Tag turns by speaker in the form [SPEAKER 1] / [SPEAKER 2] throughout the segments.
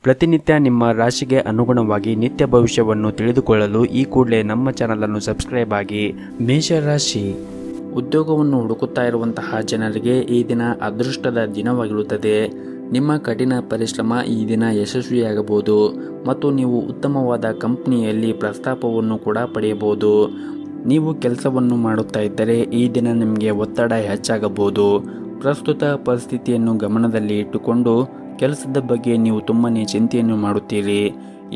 [SPEAKER 1] ಪ್ರತಿನಿತ್ಯ ನಿಮ್ಮ ರಾಶಿಗೆ ಅನುಗುಣವಾಗಿ ನಿತ್ಯ ಭವಿಷ್ಯವನ್ನು ತಿಳಿದುಕೊಳ್ಳಲು ಈ ಕೂಡಲೇ ನಮ್ಮ ಚಾನಲನ್ನು ಸಬ್ಸ್ಕ್ರೈಬ್ ಆಗಿ. ಮೇಷರಾಶಿ, ಉದ್ಯೋಗವನ್ನು ಹುಡುಕುತ್ತಾ ಇರುವಂತಹ ಜನರಿಗೆ ಈ ದಿನ ಅದೃಷ್ಟದ ದಿನವಾಗಿರುತ್ತದೆ. ನಿಮ್ಮ ಕಠಿಣ ಪರಿಶ್ರಮ ಈ ದಿನ ಯಶಸ್ವಿಯಾಗಬಹುದು ಮತ್ತು ನೀವು ಉತ್ತಮವಾದ ಕಂಪನಿಯಲ್ಲಿ ಪ್ರಸ್ತಾಪವನ್ನು ಕೂಡ ಪಡೆಯಬಹುದು. ನೀವು ಕೆಲಸವನ್ನು ಮಾಡುತ್ತಾ ಇದ್ದರೆ ಈ ದಿನ ನಿಮಗೆ ಒತ್ತಡ ಹೆಚ್ಚಾಗಬಹುದು. ಪ್ರಸ್ತುತ ಪರಿಸ್ಥಿತಿಯನ್ನು ಗಮನದಲ್ಲಿ ಇಟ್ಟುಕೊಂಡು ಕೆಲಸದ ಬಗ್ಗೆ ನೀವು ತುಂಬನೇ ಚಿಂತೆಯನ್ನು ಮಾಡುತ್ತೀರಿ.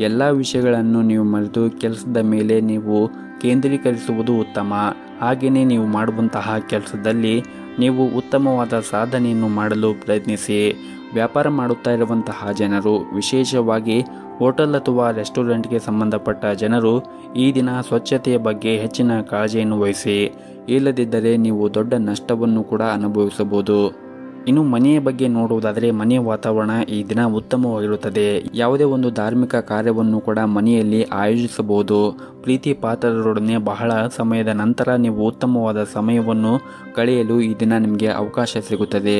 [SPEAKER 1] ಎಲ್ಲ ವಿಷಯಗಳನ್ನು ನೀವು ಮರೆತು ಕೆಲಸದ ಮೇಲೆ ನೀವು ಕೇಂದ್ರೀಕರಿಸುವುದು ಉತ್ತಮ. ಹಾಗೆಯೇ ನೀವು ಮಾಡುವಂತಹ ಕೆಲಸದಲ್ಲಿ ನೀವು ಉತ್ತಮವಾದ ಸಾಧನೆಯನ್ನು ಮಾಡಲು ಪ್ರಯತ್ನಿಸಿ. ವ್ಯಾಪಾರ ಮಾಡುತ್ತಾ ಇರುವಂತಹ ಜನರು, ವಿಶೇಷವಾಗಿ ಹೋಟೆಲ್ ಅಥವಾ ರೆಸ್ಟೋರೆಂಟ್ಗೆ ಸಂಬಂಧಪಟ್ಟ ಜನರು ಈ ದಿನ ಸ್ವಚ್ಛತೆಯ ಬಗ್ಗೆ ಹೆಚ್ಚಿನ ಕಾಳಜಿಯನ್ನು ವಹಿಸಿ. ಇಲ್ಲದಿದ್ದರೆ ನೀವು ದೊಡ್ಡ ನಷ್ಟವನ್ನು ಕೂಡ ಅನುಭವಿಸಬಹುದು. ಇನ್ನು ಮನೆಯ ಬಗ್ಗೆ ನೋಡುವುದಾದರೆ ಮನೆಯ ವಾತಾವರಣ ಈ ದಿನ ಉತ್ತಮವಾಗಿರುತ್ತದೆ. ಯಾವುದೇ ಒಂದು ಧಾರ್ಮಿಕ ಕಾರ್ಯವನ್ನು ಕೂಡ ಮನೆಯಲ್ಲಿ ಆಯೋಜಿಸಬಹುದು. ಪ್ರೀತಿ ಪಾತ್ರರೊಡನೆ ಬಹಳ ಸಮಯದ ನಂತರ ನೀವು ಉತ್ತಮವಾದ ಸಮಯವನ್ನು ಕಳೆಯಲು ಈ ದಿನ ನಿಮಗೆ ಅವಕಾಶ ಸಿಗುತ್ತದೆ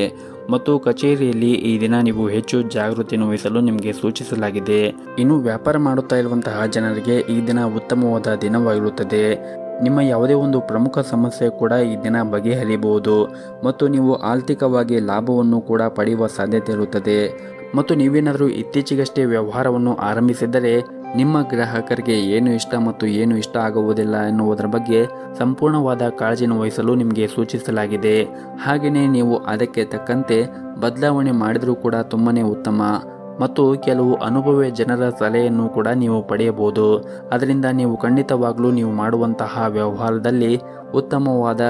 [SPEAKER 1] ಮತ್ತು ಕಚೇರಿಯಲ್ಲಿ ಈ ದಿನ ನೀವು ಹೆಚ್ಚು ಜಾಗೃತಿಯನ್ನು ವಹಿಸಲು ನಿಮಗೆ ಸೂಚಿಸಲಾಗಿದೆ. ಇನ್ನು ವ್ಯಾಪಾರ ಮಾಡುತ್ತಾ ಇರುವಂತಹ ಜನರಿಗೆ ಈ ದಿನ ಉತ್ತಮವಾದ ದಿನವಾಗಿರುತ್ತದೆ. ನಿಮ್ಮ ಯಾವುದೇ ಒಂದು ಪ್ರಮುಖ ಸಮಸ್ಯೆ ಕೂಡ ಈ ದಿನ ಬಗೆಹರಿಯಬಹುದು ಮತ್ತು ನೀವು ಆರ್ಥಿಕವಾಗಿ ಲಾಭವನ್ನು ಕೂಡ ಪಡೆಯುವ ಸಾಧ್ಯತೆ ಇರುತ್ತದೆ. ಮತ್ತು ನೀವೇನಾದರೂ ಇತ್ತೀಚೆಗಷ್ಟೇ ವ್ಯವಹಾರವನ್ನು ಆರಂಭಿಸಿದರೆ ನಿಮ್ಮ ಗ್ರಾಹಕರಿಗೆ ಏನು ಇಷ್ಟ ಮತ್ತು ಏನು ಇಷ್ಟ ಆಗುವುದಿಲ್ಲ ಎನ್ನುವುದರ ಬಗ್ಗೆ ಸಂಪೂರ್ಣವಾದ ಕಾಳಜಿಯನ್ನು ವಹಿಸಲು ನಿಮಗೆ ಸೂಚಿಸಲಾಗಿದೆ. ಹಾಗೆಯೇ ನೀವು ಅದಕ್ಕೆ ತಕ್ಕಂತೆ ಬದಲಾವಣೆ ಮಾಡಿದರೂ ಕೂಡ ತುಂಬನೇ ಉತ್ತಮ ಮತ್ತು ಕೆಲವು ಅನುಭವಿ ಜನರ ಸಲಹೆಯನ್ನು ಕೂಡ ನೀವು ಪಡೆಯಬಹುದು. ಅದರಿಂದ ನೀವು ಖಂಡಿತವಾಗಲೂ ನೀವು ಮಾಡುವಂತಹ ವ್ಯವಹಾರದಲ್ಲಿ ಉತ್ತಮವಾದ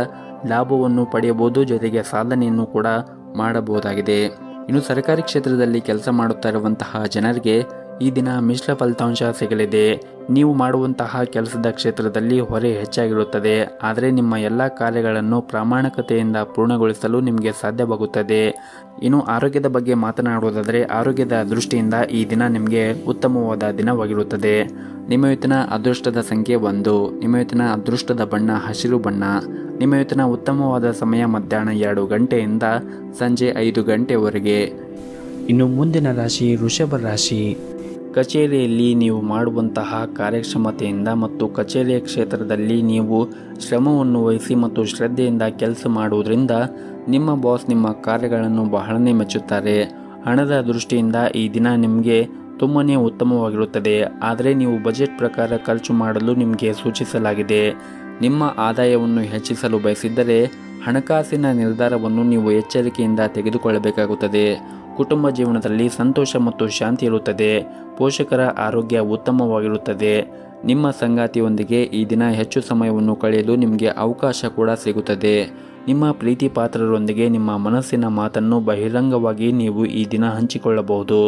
[SPEAKER 1] ಲಾಭವನ್ನು ಪಡೆಯಬಹುದು, ಜೊತೆಗೆ ಸಾಧನೆಯನ್ನು ಕೂಡ ಮಾಡಬಹುದಾಗಿದೆ. ಇನ್ನು ಸರ್ಕಾರಿ ಕ್ಷೇತ್ರದಲ್ಲಿ ಕೆಲಸ ಮಾಡುತ್ತಾ ಇರುವಂತಹ ಜನರಿಗೆ ಈ ದಿನ ಮಿಶ್ರ ಫಲಿತಾಂಶ ಸಿಗಲಿದೆ. ನೀವು ಮಾಡುವಂತಹ ಕೆಲಸದ ಕ್ಷೇತ್ರದಲ್ಲಿ ಹೊರೆ ಹೆಚ್ಚಾಗಿರುತ್ತದೆ, ಆದರೆ ನಿಮ್ಮ ಎಲ್ಲ ಕಾರ್ಯಗಳನ್ನು ಪ್ರಾಮಾಣಿಕತೆಯಿಂದ ಪೂರ್ಣಗೊಳಿಸಲು ನಿಮಗೆ ಸಾಧ್ಯವಾಗುತ್ತದೆ. ಇನ್ನು ಆರೋಗ್ಯದ ಬಗ್ಗೆ ಮಾತನಾಡುವುದಾದರೆ ಆರೋಗ್ಯದ ದೃಷ್ಟಿಯಿಂದ ಈ ದಿನ ನಿಮಗೆ ಉತ್ತಮವಾದ ದಿನವಾಗಿರುತ್ತದೆ. ನಿಮ್ಮ ಇವತ್ತಿನ ಅದೃಷ್ಟದ ಸಂಖ್ಯೆ 1. ನಿಮ್ಮ ಇವತ್ತಿನ ಅದೃಷ್ಟದ ಬಣ್ಣ ಹಸಿರು ಬಣ್ಣ. ನಿಮ್ಮ ಇವತ್ತಿನ ಉತ್ತಮವಾದ ಸಮಯ ಮಧ್ಯಾಹ್ನ 2 ಗಂಟೆಯಿಂದ ಸಂಜೆ 5 ಗಂಟೆವರೆಗೆ. ಇನ್ನು ಮುಂದಿನ ರಾಶಿ ವೃಷಭ ರಾಶಿ. ಕಚೇರಿಯಲ್ಲಿ ನೀವು ಮಾಡುವಂತಹ ಕಾರ್ಯಕ್ಷಮತೆಯಿಂದ ಮತ್ತು ಕಚೇರಿಯ ಕ್ಷೇತ್ರದಲ್ಲಿ ನೀವು ಶ್ರಮವನ್ನು ವಹಿಸಿ ಮತ್ತು ಶ್ರದ್ಧೆಯಿಂದ ಕೆಲಸ ಮಾಡುವುದರಿಂದ ನಿಮ್ಮ ಬಾಸ್ ನಿಮ್ಮ ಕಾರ್ಯಗಳನ್ನು ಬಹಳನೇ ಮೆಚ್ಚುತ್ತಾರೆ. ಹಣದ ದೃಷ್ಟಿಯಿಂದ ಈ ದಿನ ನಿಮಗೆ ತುಂಬನೇ ಉತ್ತಮವಾಗಿರುತ್ತದೆ, ಆದರೆ ನೀವು ಬಜೆಟ್ ಪ್ರಕಾರ ಖರ್ಚು ಮಾಡಲು ನಿಮಗೆ ಸೂಚಿಸಲಾಗಿದೆ. ನಿಮ್ಮ ಆದಾಯವನ್ನು ಹೆಚ್ಚಿಸಲು ಬಯಸಿದ್ದರೆ ಹಣಕಾಸಿನ ನಿರ್ಧಾರವನ್ನು ನೀವು ಎಚ್ಚರಿಕೆಯಿಂದ ತೆಗೆದುಕೊಳ್ಳಬೇಕಾಗುತ್ತದೆ. ಕುಟುಂಬ ಜೀವನದಲ್ಲಿ ಸಂತೋಷ ಮತ್ತು ಶಾಂತಿ ಇರುತ್ತದೆ. ಪೋಷಕರ ಆರೋಗ್ಯ ಉತ್ತಮವಾಗಿರುತ್ತದೆ. ನಿಮ್ಮ ಸಂಗಾತಿಯೊಂದಿಗೆ ಈ ದಿನ ಹೆಚ್ಚು ಸಮಯವನ್ನು ಕಳೆಯಲು ನಿಮಗೆ ಅವಕಾಶ ಕೂಡ ಸಿಗುತ್ತದೆ. ನಿಮ್ಮ ಪ್ರೀತಿ ಪಾತ್ರರೊಂದಿಗೆ ನಿಮ್ಮ ಮನಸ್ಸಿನ ಮಾತನ್ನು ಬಹಿರಂಗವಾಗಿ ನೀವು ಈ ದಿನ ಹಂಚಿಕೊಳ್ಳಬಹುದು.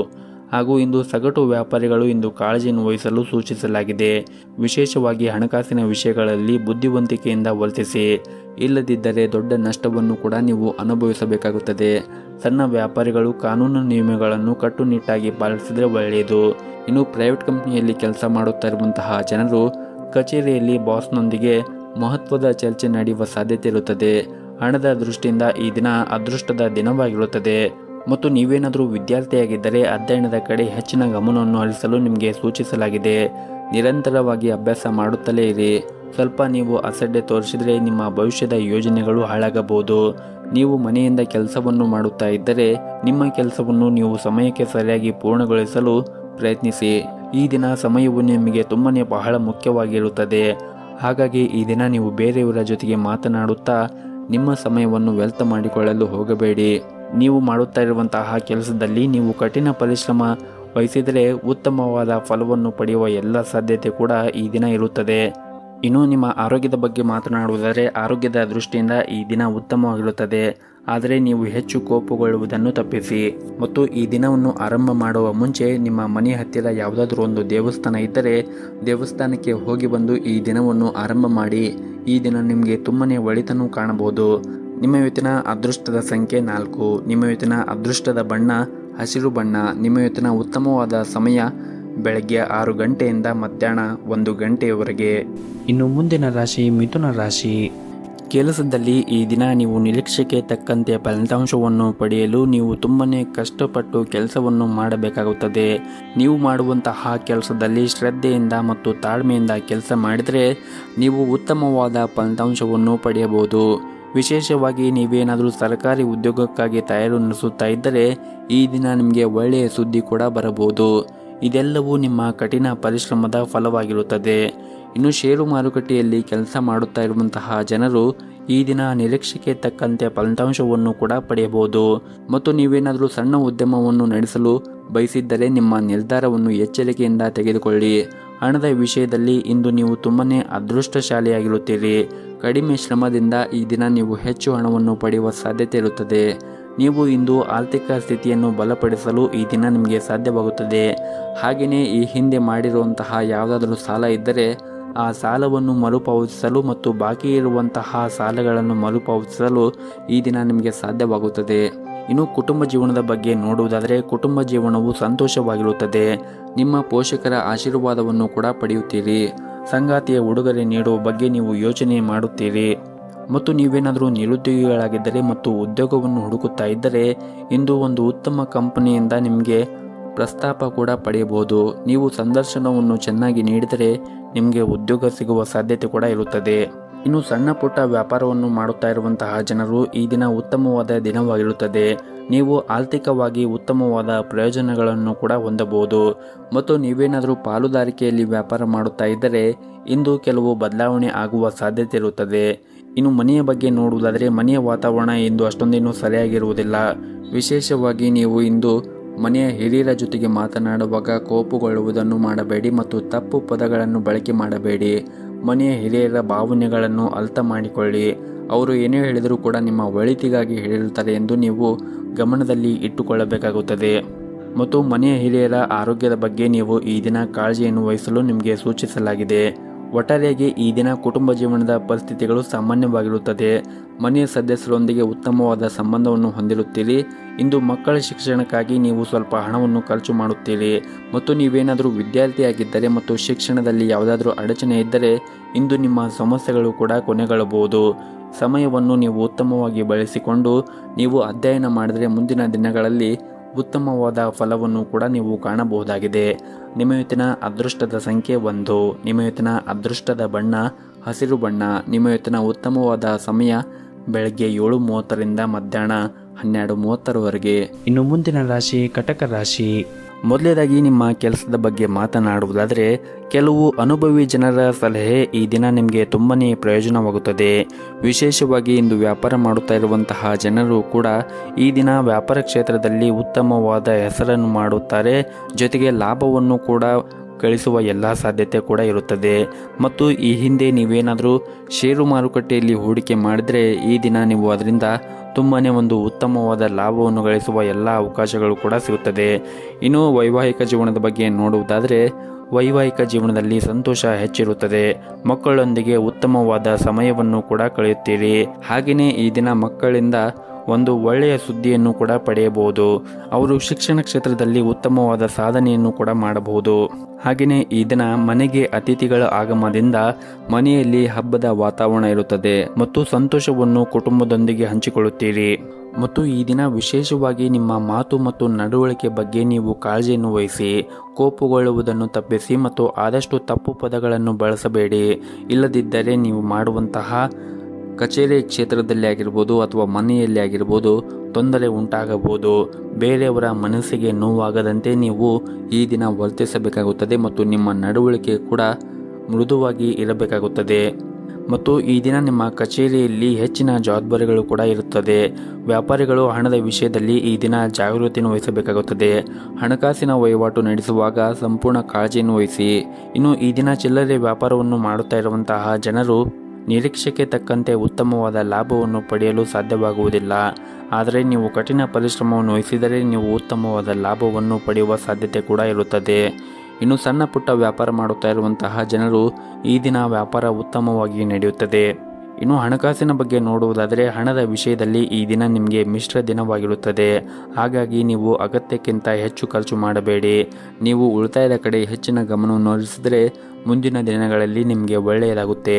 [SPEAKER 1] ಹಾಗೂ ಇಂದು ಸಗಟು ವ್ಯಾಪಾರಿಗಳು ಇಂದು ಕಾಳಜಿಯನ್ನು ವಹಿಸಲು ಸೂಚಿಸಲಾಗಿದೆ. ವಿಶೇಷವಾಗಿ ಹಣಕಾಸಿನ ವಿಷಯಗಳಲ್ಲಿ ಬುದ್ಧಿವಂತಿಕೆಯಿಂದ ವರ್ತಿಸಿ. ಇಲ್ಲದಿದ್ದರೆ ದೊಡ್ಡ ನಷ್ಟವನ್ನು ಕೂಡ ನೀವು ಅನುಭವಿಸಬೇಕಾಗುತ್ತದೆ. ಸಣ್ಣ ವ್ಯಾಪಾರಿಗಳು ಕಾನೂನು ನಿಯಮಗಳನ್ನು ಕಟ್ಟುನಿಟ್ಟಾಗಿ ಪಾಲಿಸಿದರೆ ಒಳ್ಳೆಯದು. ಇನ್ನು ಪ್ರೈವೇಟ್ ಕಂಪನಿಯಲ್ಲಿ ಕೆಲಸ ಮಾಡುತ್ತಾ ಇರುವಂತಹ ಜನರು ಕಚೇರಿಯಲ್ಲಿ ಬಾಸ್ನೊಂದಿಗೆ ಮಹತ್ವದ ಚರ್ಚೆ ನಡೆಯುವ ಸಾಧ್ಯತೆ ಇರುತ್ತದೆ. ಹಣದ ದೃಷ್ಟಿಯಿಂದ ಈ ದಿನ ಅದೃಷ್ಟದ ದಿನವಾಗಿರುತ್ತದೆ ಮತ್ತು ನೀವೇನಾದರೂ ವಿದ್ಯಾರ್ಥಿಯಾಗಿದ್ದರೆ ಅಧ್ಯಯನದ ಕಡೆ ಹೆಚ್ಚಿನ ಗಮನವನ್ನು ಹರಿಸಲು ನಿಮಗೆ ಸೂಚಿಸಲಾಗಿದೆ. ನಿರಂತರವಾಗಿ ಅಭ್ಯಾಸ ಮಾಡುತ್ತಲೇ ಇರಿ. ಸ್ವಲ್ಪ ನೀವು ಅಸಡ್ಡೆ ತೋರಿಸಿದರೆ ನಿಮ್ಮ ಭವಿಷ್ಯದ ಯೋಜನೆಗಳು ಹಾಳಾಗಬಹುದು. ನೀವು ಮನೆಯಿಂದ ಕೆಲಸವನ್ನು ಮಾಡುತ್ತಾ ಇದ್ದರೆ ನಿಮ್ಮ ಕೆಲಸವನ್ನು ನೀವು ಸಮಯಕ್ಕೆ ಸರಿಯಾಗಿ ಪೂರ್ಣಗೊಳಿಸಲು ಪ್ರಯತ್ನಿಸಿ. ಈ ದಿನ ಸಮಯವು ನಿಮಗೆ ತುಂಬನೇ ಬಹಳ ಮುಖ್ಯವಾಗಿರುತ್ತದೆ. ಹಾಗಾಗಿ ಈ ದಿನ ನೀವು ಬೇರೆಯವರ ಜೊತೆಗೆ ಮಾತನಾಡುತ್ತಾ ನಿಮ್ಮ ಸಮಯವನ್ನು ವ್ಯರ್ಥ ಮಾಡಿಕೊಳ್ಳಲು ಹೋಗಬೇಡಿ. ನೀವು ಮಾಡುತ್ತಾ ಇರುವಂತಹ ಕೆಲಸದಲ್ಲಿ ನೀವು ಕಠಿಣ ಪರಿಶ್ರಮ ವಹಿಸಿದರೆ ಉತ್ತಮವಾದ ಫಲವನ್ನು ಪಡೆಯುವ ಎಲ್ಲ ಸಾಧ್ಯತೆ ಕೂಡ ಈ ದಿನ ಇರುತ್ತದೆ. ಇನ್ನು ನಿಮ್ಮ ಆರೋಗ್ಯದ ಬಗ್ಗೆ ಮಾತನಾಡುವುದಾದರೆ ಆರೋಗ್ಯದ ದೃಷ್ಟಿಯಿಂದ ಈ ದಿನ ಉತ್ತಮವಾಗಿರುತ್ತದೆ, ಆದರೆ ನೀವು ಹೆಚ್ಚು ಕೋಪಗೊಳ್ಳುವುದನ್ನು ತಪ್ಪಿಸಿ. ಮತ್ತು ಈ ದಿನವನ್ನು ಆರಂಭ ಮಾಡುವ ಮುಂಚೆ ನಿಮ್ಮ ಮನೆ ಹತ್ತಿರ ಯಾವುದಾದ್ರೂ ಒಂದು ದೇವಸ್ಥಾನ ಇದ್ದರೆ ದೇವಸ್ಥಾನಕ್ಕೆ ಹೋಗಿ ಬಂದು ಈ ದಿನವನ್ನು ಆರಂಭ ಮಾಡಿ. ಈ ದಿನ ನಿಮಗೆ ತುಂಬನೇ ಒಳಿತನ್ನು ಕಾಣಬಹುದು. ನಿಮ್ಮ ಇವತ್ತಿನ ಅದೃಷ್ಟದ ಸಂಖ್ಯೆ 4. ನಿಮ್ಮ ಇವತ್ತಿನ ಅದೃಷ್ಟದ ಬಣ್ಣ ಹಸಿರು ಬಣ್ಣ. ನಿಮ್ಮ ಇವತ್ತಿನ ಉತ್ತಮವಾದ ಸಮಯ ಬೆಳಗ್ಗೆ 6 ಗಂಟೆಯಿಂದ ಮಧ್ಯಾಹ್ನ 1 ಗಂಟೆಯವರೆಗೆ. ಇನ್ನು ಮುಂದಿನ ರಾಶಿ ಮಿಥುನ ರಾಶಿ. ಕೆಲಸದಲ್ಲಿ ಈ ದಿನ ನೀವು ನಿರೀಕ್ಷೆಗೆ ತಕ್ಕಂತೆ ಫಲಿತಾಂಶವನ್ನು ಪಡೆಯಲು ನೀವು ತುಂಬನೇ ಕಷ್ಟಪಟ್ಟು ಕೆಲಸವನ್ನು ಮಾಡಬೇಕಾಗುತ್ತದೆ. ನೀವು ಮಾಡುವಂತಹ ಕೆಲಸದಲ್ಲಿ ಶ್ರದ್ಧೆಯಿಂದ ಮತ್ತು ತಾಳ್ಮೆಯಿಂದ ಕೆಲಸ ಮಾಡಿದರೆ ನೀವು ಉತ್ತಮವಾದ ಫಲಿತಾಂಶವನ್ನು ಪಡೆಯಬಹುದು. ವಿಶೇಷವಾಗಿ ನೀವೇನಾದರೂ ಸರ್ಕಾರಿ ಉದ್ಯೋಗಕ್ಕಾಗಿ ತಯಾರಿ ನಡೆಸುತ್ತಾ ಇದ್ದರೆ ಈ ದಿನ ನಿಮಗೆ ಒಳ್ಳೆಯ ಸುದ್ದಿ ಕೂಡ ಬರಬಹುದು. ಇದೆಲ್ಲವೂ ನಿಮ್ಮ ಕಠಿಣ ಪರಿಶ್ರಮದ ಫಲವಾಗಿರುತ್ತದೆ. ಇನ್ನು ಷೇರು ಮಾರುಕಟ್ಟೆಯಲ್ಲಿ ಕೆಲಸ ಮಾಡುತ್ತಾ ಇರುವಂತಹ ಜನರು ಈ ದಿನ ನಿರೀಕ್ಷೆಗೆ ತಕ್ಕಂತೆ ಫಲಿತಾಂಶವನ್ನು ಕೂಡ ಪಡೆಯಬಹುದು. ಮತ್ತು ನೀವೇನಾದರೂ ಸಣ್ಣ ಉದ್ಯಮವನ್ನು ನಡೆಸಲು ಬಯಸಿದ್ದರೆ ನಿಮ್ಮ ನಿರ್ಧಾರವನ್ನು ಎಚ್ಚರಿಕೆಯಿಂದ ತೆಗೆದುಕೊಳ್ಳಿ. ಹಣದ ವಿಷಯದಲ್ಲಿ ಇಂದು ನೀವು ತುಂಬನೇ ಅದೃಷ್ಟಶಾಲಿಯಾಗಿರುತ್ತೀರಿ. ಕಡಿಮೆ ಶ್ರಮದಿಂದ ಈ ದಿನ ನೀವು ಹೆಚ್ಚು ಹಣವನ್ನು ಪಡೆಯುವ ಸಾಧ್ಯತೆ ಇರುತ್ತದೆ. ನೀವು ಇಂದು ಆರ್ಥಿಕ ಸ್ಥಿತಿಯನ್ನು ಬಲಪಡಿಸಲು ಈ ದಿನ ನಿಮಗೆ ಸಾಧ್ಯವಾಗುತ್ತದೆ. ಹಾಗೆಯೇ ಈ ಹಿಂದೆ ಮಾಡಿರುವಂತಹ ಯಾವುದಾದರೂ ಸಾಲ ಇದ್ದರೆ ಆ ಸಾಲವನ್ನು ಮರುಪಾವತಿಸಲು ಮತ್ತು ಬಾಕಿ ಇರುವಂತಹ ಸಾಲಗಳನ್ನು ಮರುಪಾವತಿಸಲು ಈ ದಿನ ನಿಮಗೆ ಸಾಧ್ಯವಾಗುತ್ತದೆ. ಇನ್ನು ಕುಟುಂಬ ಜೀವನದ ಬಗ್ಗೆ ನೋಡುವುದಾದರೆ ಕುಟುಂಬ ಜೀವನವು ಸಂತೋಷವಾಗಿರುತ್ತದೆ. ನಿಮ್ಮ ಪೋಷಕರ ಆಶೀರ್ವಾದವನ್ನು ಕೂಡ ಪಡೆಯುತ್ತೀರಿ. ಸಂಗಾತಿಯ ಉಡುಗೊರೆ ನೀಡುವ ಬಗ್ಗೆ ನೀವು ಯೋಚನೆ ಮಾಡುತ್ತೀರಿ. ಮತ್ತು ನೀವೇನಾದರೂ ನಿರುದ್ಯೋಗಿಗಳಾಗಿದ್ದರೆ ಮತ್ತು ಉದ್ಯೋಗವನ್ನು ಹುಡುಕುತ್ತಾ ಇದ್ದರೆ ಇಂದು ಒಂದು ಉತ್ತಮ ಕಂಪನಿಯಿಂದ ನಿಮಗೆ ಪ್ರಸ್ತಾಪ ಕೂಡ ಪಡೆಯಬಹುದು. ನೀವು ಸಂದರ್ಶನವನ್ನು ಚೆನ್ನಾಗಿ ನೀಡಿದರೆ ನಿಮಗೆ ಉದ್ಯೋಗ ಸಿಗುವ ಸಾಧ್ಯತೆ ಕೂಡ ಇರುತ್ತದೆ. ಇನ್ನು ಸಣ್ಣ ಪುಟ್ಟ ವ್ಯಾಪಾರವನ್ನು ಮಾಡುತ್ತಾ ಇರುವಂತಹ ಜನರು ಈ ದಿನ ಉತ್ತಮವಾದ ದಿನವಾಗಿರುತ್ತದೆ. ನೀವು ಆರ್ಥಿಕವಾಗಿ ಉತ್ತಮವಾದ ಪ್ರಯೋಜನಗಳನ್ನು ಕೂಡ ಹೊಂದಬಹುದು. ಮತ್ತು ನೀವೇನಾದರೂ ಪಾಲುದಾರಿಕೆಯಲ್ಲಿ ವ್ಯಾಪಾರ ಮಾಡುತ್ತಾ ಇದ್ದರೆ ಇಂದು ಕೆಲವು ಬದಲಾವಣೆ ಆಗುವ ಸಾಧ್ಯತೆ ಇರುತ್ತದೆ. ಇನ್ನು ಮನೆಯ ಬಗ್ಗೆ ನೋಡುವುದಾದರೆ ಮನೆಯ ವಾತಾವರಣ ಇಂದು ಅಷ್ಟೊಂದೇನೂ ಸರಿಯಾಗಿರುವುದಿಲ್ಲ. ವಿಶೇಷವಾಗಿ ನೀವು ಇಂದು ಮನೆಯ ಹಿರಿಯರ ಜೊತೆಗೆ ಮಾತನಾಡುವಾಗ ಕೋಪಗೊಳ್ಳುವುದನ್ನು ಮಾಡಬೇಡಿ ಮತ್ತು ತಪ್ಪು ಪದಗಳನ್ನು ಬಳಕೆ ಮಾಡಬೇಡಿ. ಮನೆಯ ಹಿರಿಯರ ಭಾವನೆಗಳನ್ನು ಅರ್ಥ ಮಾಡಿಕೊಳ್ಳಿ. ಅವರು ಏನೇ ಹೇಳಿದರೂ ಕೂಡ ನಿಮ್ಮ ಒಳಿತಿಗಾಗಿ ಹೇಳಿರುತ್ತಾರೆ ಎಂದು ನೀವು ಗಮನದಲ್ಲಿ ಇಟ್ಟುಕೊಳ್ಳಬೇಕಾಗುತ್ತದೆ. ಮತ್ತು ಮನೆಯ ಹಿರಿಯರ ಆರೋಗ್ಯದ ಬಗ್ಗೆ ನೀವು ಈ ದಿನ ಕಾಳಜಿಯನ್ನು ವಹಿಸಲು ನಿಮಗೆ ಸೂಚಿಸಲಾಗಿದೆ. ಒಟ್ಟಾರೆಯಾಗಿ ಈ ದಿನ ಕುಟುಂಬ ಜೀವನದ ಪರಿಸ್ಥಿತಿಗಳು ಸಾಮಾನ್ಯವಾಗಿರುತ್ತದೆ. ಮನೆಯ ಸದಸ್ಯರೊಂದಿಗೆ ಉತ್ತಮವಾದ ಸಂಬಂಧವನ್ನು ಹೊಂದಿರುತ್ತೀರಿ. ಇಂದು ಮಕ್ಕಳ ಶಿಕ್ಷಣಕ್ಕಾಗಿ ನೀವು ಸ್ವಲ್ಪ ಹಣವನ್ನು ಖರ್ಚು ಮಾಡುತ್ತೀರಿ. ಮತ್ತು ನೀವೇನಾದರೂ ವಿದ್ಯಾರ್ಥಿಯಾಗಿದ್ದರೆ ಮತ್ತು ಶಿಕ್ಷಣದಲ್ಲಿ ಯಾವುದಾದ್ರೂ ಅಡಚಣೆ ಇದ್ದರೆ ಇಂದು ನಿಮ್ಮ ಸಮಸ್ಯೆಗಳು ಕೂಡ ಕೊನೆಗೊಳ್ಳಬಹುದು. ಸಮಯವನ್ನು ನೀವು ಉತ್ತಮವಾಗಿ ಬಳಸಿಕೊಂಡು ನೀವು ಅಧ್ಯಯನ ಮಾಡಿದರೆ ಮುಂದಿನ ದಿನಗಳಲ್ಲಿ ಉತ್ತಮವಾದ ಫಲವನ್ನು ಕೂಡ ನೀವು ಕಾಣಬಹುದಾಗಿದೆ. ನಿಮ್ಮ ಇವತ್ತಿನ ಅದೃಷ್ಟದ ಸಂಖ್ಯೆ 1. ನಿಮ್ಮ ಇವತ್ತಿನ ಅದೃಷ್ಟದ ಬಣ್ಣ ಹಸಿರು ಬಣ್ಣ. ನಿಮ್ಮ ಇವತ್ತಿನ ಉತ್ತಮವಾದ ಸಮಯ ಬೆಳಗ್ಗೆ 7:30ರಿಂದ ಮಧ್ಯಾಹ್ನ 12:30ರವರೆಗೆ. ಇನ್ನು ಮುಂದಿನ ರಾಶಿ ಕಟಕ ರಾಶಿ. ಮೊದಲನೇದಾಗಿ ನಿಮ್ಮ ಕೆಲಸದ ಬಗ್ಗೆ ಮಾತನಾಡುವುದಾದರೆ ಕೆಲವು ಅನುಭವಿ ಜನರ ಸಲಹೆ ಈ ದಿನ ನಿಮಗೆ ತುಂಬನೇ ಪ್ರಯೋಜನವಾಗುತ್ತದೆ. ವಿಶೇಷವಾಗಿ ಇಂದು ವ್ಯಾಪಾರ ಮಾಡುತ್ತಾ ಇರುವಂತಹ ಜನರು ಕೂಡ ಈ ದಿನ ವ್ಯಾಪಾರ ಕ್ಷೇತ್ರದಲ್ಲಿ ಉತ್ತಮವಾದ ಹೆಸರನ್ನು ಮಾಡುತ್ತಾರೆ. ಜೊತೆಗೆ ಲಾಭವನ್ನು ಕೂಡ ಗಳಿಸುವ ಎಲ್ಲ ಸಾಧ್ಯತೆ ಕೂಡ ಇರುತ್ತದೆ. ಮತ್ತು ಈ ಹಿಂದೆ ನೀವೇನಾದರೂ ಷೇರು ಮಾರುಕಟ್ಟೆಯಲ್ಲಿ ಹೂಡಿಕೆ ಮಾಡಿದರೆ ಈ ದಿನ ನೀವು ಅದರಿಂದ ತುಂಬಾ ಒಂದು ಉತ್ತಮವಾದ ಲಾಭವನ್ನು ಗಳಿಸುವ ಎಲ್ಲ ಅವಕಾಶಗಳು ಕೂಡ ಸಿಗುತ್ತದೆ. ಇನ್ನು ವೈವಾಹಿಕ ಜೀವನದ ಬಗ್ಗೆ ನೋಡುವುದಾದರೆ ವೈವಾಹಿಕ ಜೀವನದಲ್ಲಿ ಸಂತೋಷ ಹೆಚ್ಚಿರುತ್ತದೆ. ಮಕ್ಕಳೊಂದಿಗೆ ಉತ್ತಮವಾದ ಸಮಯವನ್ನು ಕೂಡ ಕಳೆಯುತ್ತೀರಿ. ಹಾಗೆಯೇ ಈ ದಿನ ಮಕ್ಕಳಿಂದ ಒಂದು ಒಳ್ಳೆಯ ಸುದ್ದಿಯನ್ನು ಕೂಡ ಪಡೆಯಬಹುದು. ಅವರು ಶಿಕ್ಷಣ ಕ್ಷೇತ್ರದಲ್ಲಿ ಉತ್ತಮವಾದ ಸಾಧನೆಯನ್ನು ಕೂಡ ಮಾಡಬಹುದು. ಹಾಗೆಯೇ ಈ ದಿನ ಮನೆಗೆ ಅತಿಥಿಗಳ ಆಗಮನದಿಂದ ಮನೆಯಲ್ಲಿ ಹಬ್ಬದ ವಾತಾವರಣ ಇರುತ್ತದೆ ಮತ್ತು ಸಂತೋಷವನ್ನು ಕುಟುಂಬದೊಂದಿಗೆ ಹಂಚಿಕೊಳ್ಳುತ್ತೀರಿ. ಮತ್ತು ಈ ದಿನ ವಿಶೇಷವಾಗಿ ನಿಮ್ಮ ಮಾತು ಮತ್ತು ನಡವಳಿಕೆ ಬಗ್ಗೆ ನೀವು ಕಾಳಜಿಯನ್ನು ವಹಿಸಿ. ಕೋಪಗೊಳ್ಳುವುದನ್ನು ತಪ್ಪಿಸಿ ಮತ್ತು ಆದಷ್ಟು ತಪ್ಪು ಪದಗಳನ್ನು ಬಳಸಬೇಡಿ. ಇಲ್ಲದಿದ್ದರೆ ನೀವು ಮಾಡುವಂತಹ ಕಚೇರಿ ಕ್ಷೇತ್ರದಲ್ಲಿ ಆಗಿರ್ಬೋದು ಅಥವಾ ಮನೆಯಲ್ಲಿ ಆಗಿರ್ಬೋದು ತೊಂದರೆ ಉಂಟಾಗಬಹುದು. ಬೇರೆಯವರ ಮನಸ್ಸಿಗೆ ನೋವಾಗದಂತೆ ನೀವು ಈ ದಿನ ವರ್ತಿಸಬೇಕಾಗುತ್ತದೆ ಮತ್ತು ನಿಮ್ಮ ನಡವಳಿಕೆ ಕೂಡ ಮೃದುವಾಗಿ ಇರಬೇಕಾಗುತ್ತದೆ. ಮತ್ತು ಈ ದಿನ ನಿಮ್ಮ ಕಚೇರಿಯಲ್ಲಿ ಹೆಚ್ಚಿನ ಜವಾಬ್ದಾರಿಗಳು ಕೂಡ ಇರುತ್ತದೆ. ವ್ಯಾಪಾರಿಗಳು ಹಣದ ವಿಷಯದಲ್ಲಿ ಈ ದಿನ ಜಾಗೃತಿಯನ್ನು ವಹಿಸಬೇಕಾಗುತ್ತದೆ. ಹಣಕಾಸಿನ ವಹಿವಾಟು ನಡೆಸುವಾಗ ಸಂಪೂರ್ಣ ಕಾಳಜಿಯನ್ನು ವಹಿಸಿ. ಇನ್ನು ಈ ದಿನ ಚಿಲ್ಲರೆ ವ್ಯಾಪಾರವನ್ನು ಮಾಡುತ್ತಾ ಇರುವಂತಹ ಜನರು ನಿರೀಕ್ಷೆಗೆ ತಕ್ಕಂತೆ ಉತ್ತಮವಾದ ಲಾಭವನ್ನು ಪಡೆಯಲು ಸಾಧ್ಯವಾಗುವುದಿಲ್ಲ. ಆದರೆ ನೀವು ಕಠಿಣ ಪರಿಶ್ರಮವನ್ನು ವಹಿಸಿದರೆ ನೀವು ಉತ್ತಮವಾದ ಲಾಭವನ್ನು ಪಡೆಯುವ ಸಾಧ್ಯತೆ ಕೂಡ ಇರುತ್ತದೆ. ಇನ್ನು ಸಣ್ಣ ಪುಟ್ಟ ವ್ಯಾಪಾರ ಮಾಡುತ್ತಾ ಇರುವಂತಹ ಜನರು ಈ ದಿನ ವ್ಯಾಪಾರ ಉತ್ತಮವಾಗಿ ನಡೆಯುತ್ತದೆ. ಇನ್ನು ಹಣಕಾಸಿನ ಬಗ್ಗೆ ನೋಡುವುದಾದರೆ ಹಣದ ವಿಷಯದಲ್ಲಿ ಈ ದಿನ ನಿಮಗೆ ಮಿಶ್ರ ದಿನವಾಗಿರುತ್ತದೆ. ಹಾಗಾಗಿ ನೀವು ಅಗತ್ಯಕ್ಕಿಂತ ಹೆಚ್ಚು ಖರ್ಚು ಮಾಡಬೇಡಿ. ನೀವು ಉಳಿತಾಯದ ಕಡೆ ಹೆಚ್ಚಿನ ಗಮನವನ್ನು ಹರಿಸಿದರೆ ಮುಂದಿನ ದಿನಗಳಲ್ಲಿ ನಿಮಗೆ ಒಳ್ಳೆಯದಾಗುತ್ತೆ.